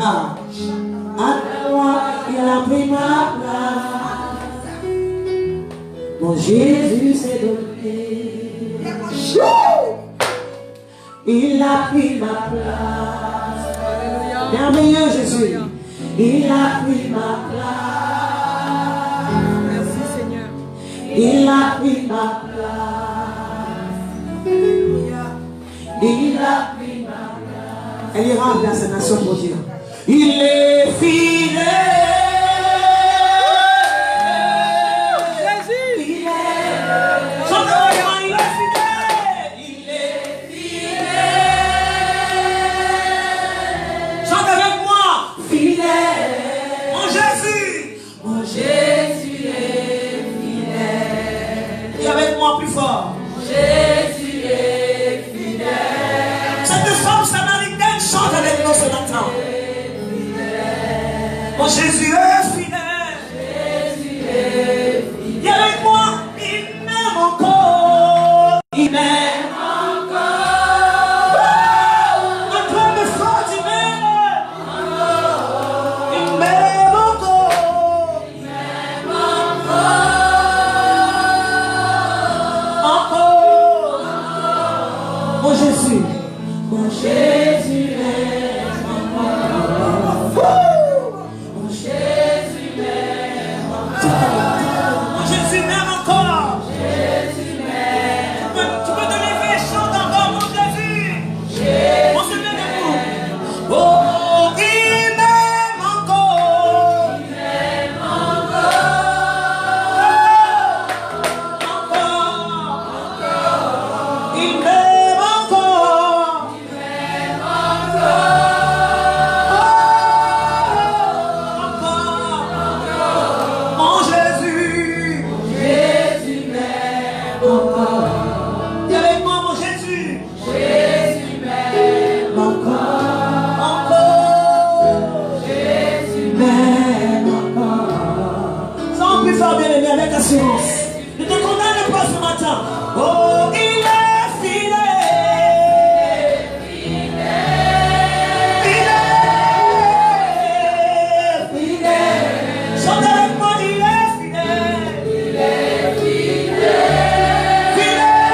E: la croix, il a pris ma place. Mon Jésus s'est donné. Il a pris ma place. Merveilleux Jésus. Il a pris ma place.
B: Merci Seigneur.
E: Il a pris ma place. Il a pris ma place. Elle ira vers sa nation pour dire, il est fidèle.
B: Jésus.
E: Chante avec moi, il est fidèle. Il est fidèle. Chante avec moi, fidèle. Mon Jésus. Mon Jésus est fidèle. Et avec moi plus fort. Jésus est fidèle. Cette femme samaritaine chante avec nous ce matin. Mon Jésus est fidèle. Jésus est fidèle. Et avec moi, il m'aime encore. Il m'aime encore. Encore de force, il m'aime. Il m'aime encore. Il m'aime encore. Encore. Mon Jésus. Mon Jésus m'aime encore. Mon Jésus m'aime encore. Mon Jésus m'aime encore. Jésus m'aime. Tu peux te lever et chanter encore, mon Jésus. On se met debout. Oh, il m'aime encore. Il m'aime encore. Encore. Il m'aime encore. Il m'aime encore. Mon Jésus. Jésus m'aime encore. Dis avec moi, mon Jésus. Jésus m'aime encore. Encore. Jésus m'aime encore. Ça, on peut faire bien aimé avec assurance. Ne te condamne pas ce matin. Oh, il est fidèle. Fidèle. Fidèle. Chante avec moi, il est fidèle. Il est fidèle. Fidèle.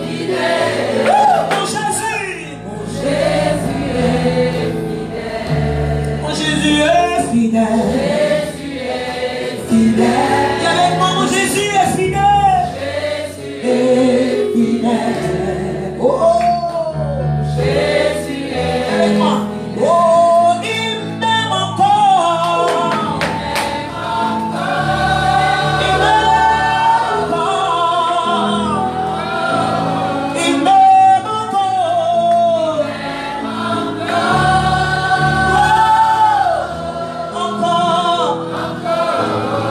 E: Fidèle. Mon Jésus. Mon Jésus est fidèle. Mon Jésus est fidèle. Jésus est fidèle. Et avec moi, mon Jésus est fidèle. Jésus est fidèle. Oh. Jésus est avec moi. Oh, il m'aime encore. Il m'aime encore. Il m'aime encore. Encore.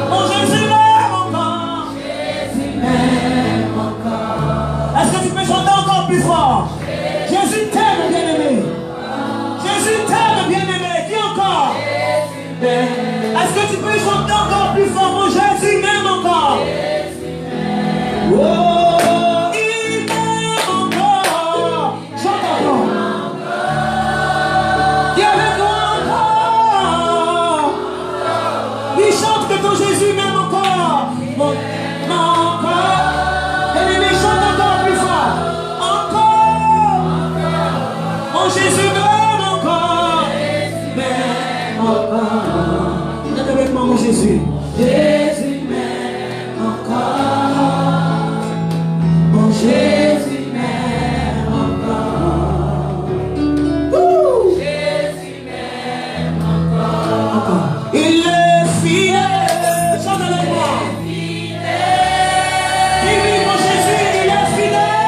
E: Mon Jésus m'aime encore. Jésus m'aime encore. Est-ce que tu peux chanter encore plus fort? Jésus t'aime, bien-aimé. Jésus t'aime, bien-aimé. Dis encore. Jésus m'aime. plus fort, mon Jésus m'aime encore. Oh, il m'aime encore. Chante encore. Dis avec moi encore. Il chante que ton Jésus m'aime encore. Encore. Et il chante encore plus fort. Encore. Mon Jésus m'aime encore. M'aime encore. Regarde avec moi mon Jésus. Jésus m'aime encore. Mon Jésus m'aime encore. Jésus m'aime encore. Il est fidèle. Chante avec moi. Oui, mon Jésus, il est fidèle.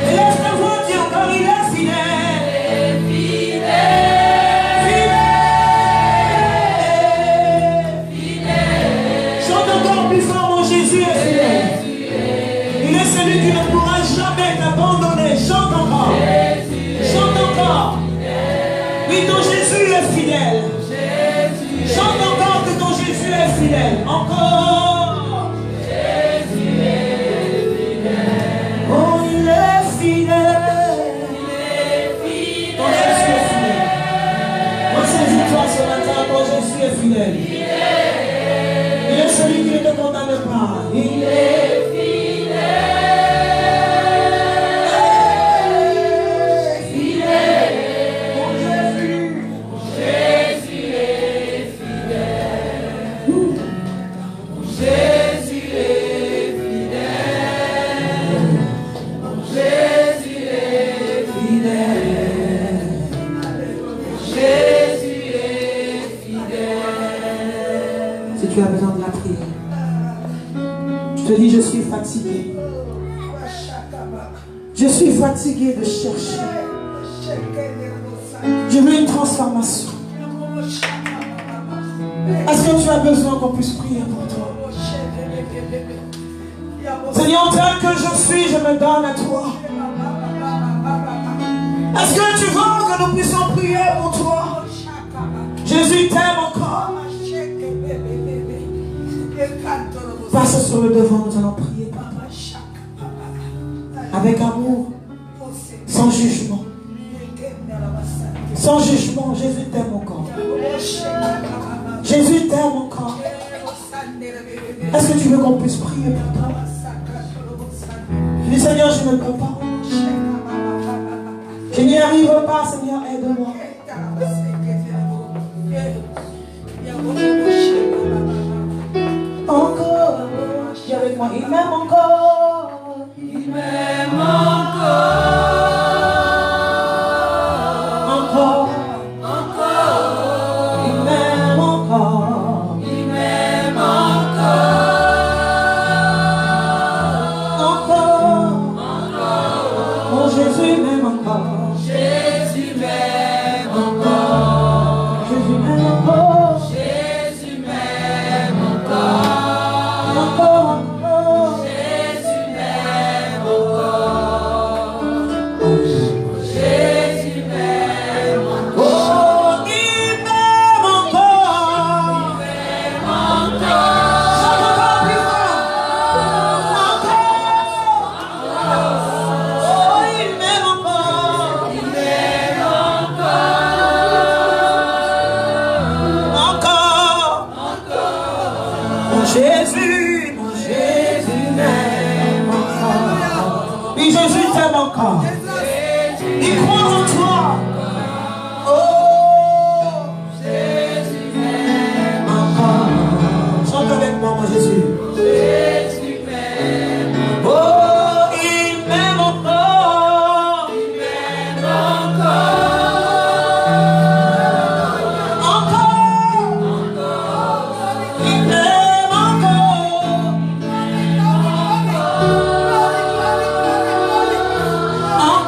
E: Et laisse ta voix dire encore, il est fidèle. Fidèle. Chante encore plus fort, mon Jésus est fidèle. Il est celui qui ne pourra jamais t'abandonner. Chante encore. Chante encore. Oui, ton Jésus est fidèle. Chante encore que ton Jésus est fidèle. Encore. Oh, il est fidèle. Ton Jésus est fidèle. Moi, saisis-toi ce matin, ton Jésus est fidèle. Il est celui qui ne te condamne pas. Il est fidèle. Fidèle. Mon Jésus. Mon Jésus est fidèle. Mon Jésus est fidèle. Mon Jésus est fidèle. Mon Jésus est fidèle. Si tu as besoin de la prière, je te dis, je suis fatigué. Je suis fatigué de chercher. Je veux une transformation. Est-ce que tu as besoin qu'on puisse prier pour toi? Seigneur, tel que je suis, je me donne à toi. Est-ce que tu veux que nous puissions prier pour toi? Jésus t'aime encore. Passe sur le devant, nous allons prier pour toi. Avec amour, sans jugement. Sans jugement, Jésus t'aime encore. Jésus t'aime encore. Est-ce que tu veux qu'on puisse prier pour toi? Je dis, Seigneur, je ne peux pas. Je n'y arrive pas, Seigneur, aide-moi. Encore, dis avec moi, il m'aime encore. Il m'aime encore. Encore. Encore. Il m'aime encore. Il m'aime encore. Encore. Encore. Mon Jésus m'aime encore. Jésus m'aime encore. Jésus m'aime encore. Jésus m'aime encore. Encore, encore. Jésus m'aime encore. Jésus m'aime encore. Oh, il m'aime encore. Il m'aime encore. Chante encore plus fort. Encore. Oh, il m'aime encore. Il m'aime encore. Encore. Mon Jésus m'aime encore. Oui, Jésus t'aime encore. Il croit en toi. Oh, Jésus m'aime encore. Chante avec moi, mon Jésus. Jésus m'aime. Oh, il m'aime encore. Il m'aime encore. Encore. Il m'aime encore. Encore.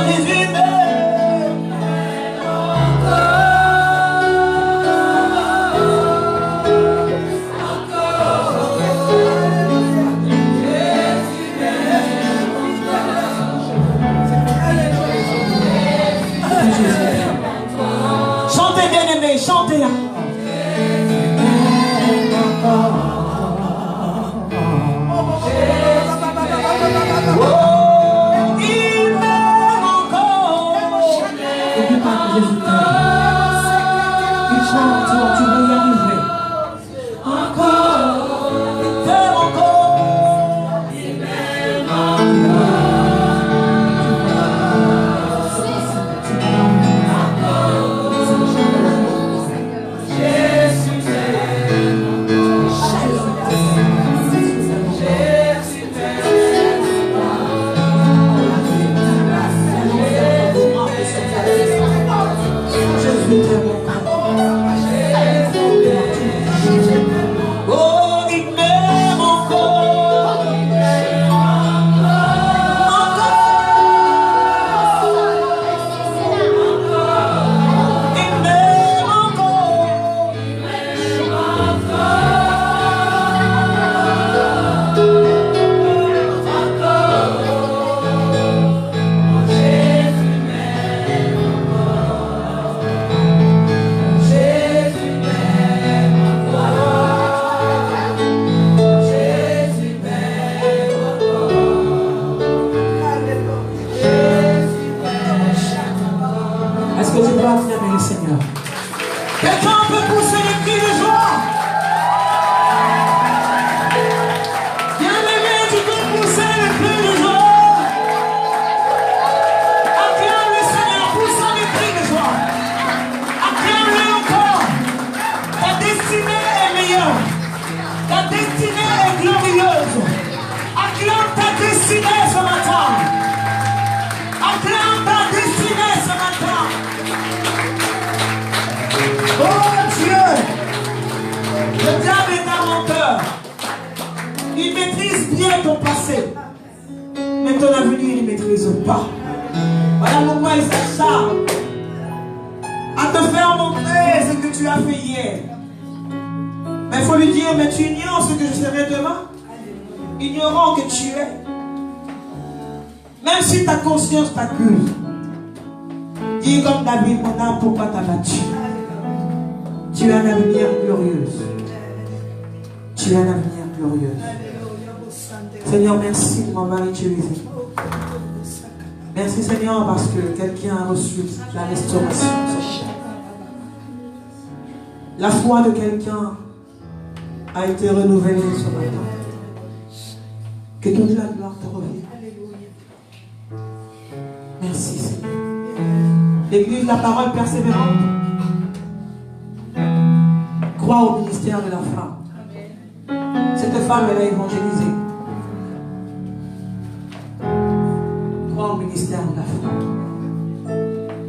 E: 18 mai. Chantez bien aimé, chantez. Oh, il m'aime encore. N'oublie pas que Jésus t'aime. Il chante, tu vas y arriver. Encore, il t'aime encore. Il m'aime encore. Même si ta conscience t'accuse, dis comme David, mon âme, pourquoi t'as battu? Tu as un avenir glorieux. Tu as un avenir glorieux. Seigneur, merci de m'avoir utilisé. Merci Seigneur parce que quelqu'un a reçu la restauration. La foi de quelqu'un a été renouvelée ce matin. Que toute la gloire te revienne. Merci Seigneur. L'Église, la parole persévérante, croit au ministère de la femme. Cette femme, elle a évangélisé. Crois au ministère de la femme.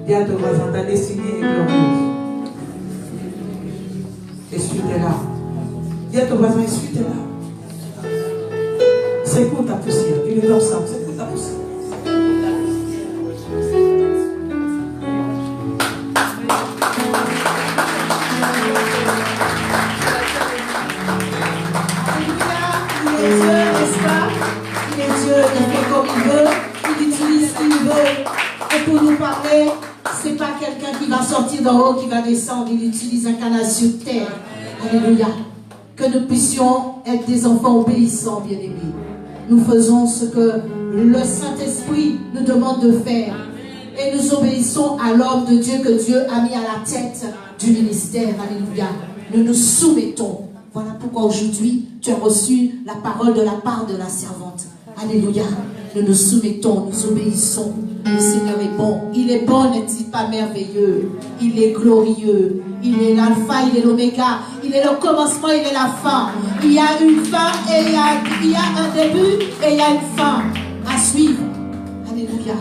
E: Dis à ton voisin, ta destinée est glorieuse. Essuie tes larmes. Dis à ton voisin, essuie tes larmes. Secoue ta poussière. Il est ensemble, secoue ta poussière.
C: C'est pas quelqu'un qui va sortir d'en haut, qui va descendre. Il utilise un canal sur terre. Alléluia. Que nous puissions être des enfants obéissants, bien-aimés. Nous faisons ce que le Saint-Esprit nous demande de faire. Et nous obéissons à l'homme de Dieu que Dieu a mis à la tête du ministère. Alléluia. Nous nous soumettons. Voilà pourquoi aujourd'hui, tu as reçu la parole de la part de la servante. Alléluia. Nous nous soumettons, nous obéissons. Le Seigneur est bon. Il est bon, n'est-il pas merveilleux? Il est glorieux. Il est l'alpha, il est l'oméga. Il est le commencement, il est la fin. Il y a une fin et il y a un début et il y a une fin à suivre. Alléluia.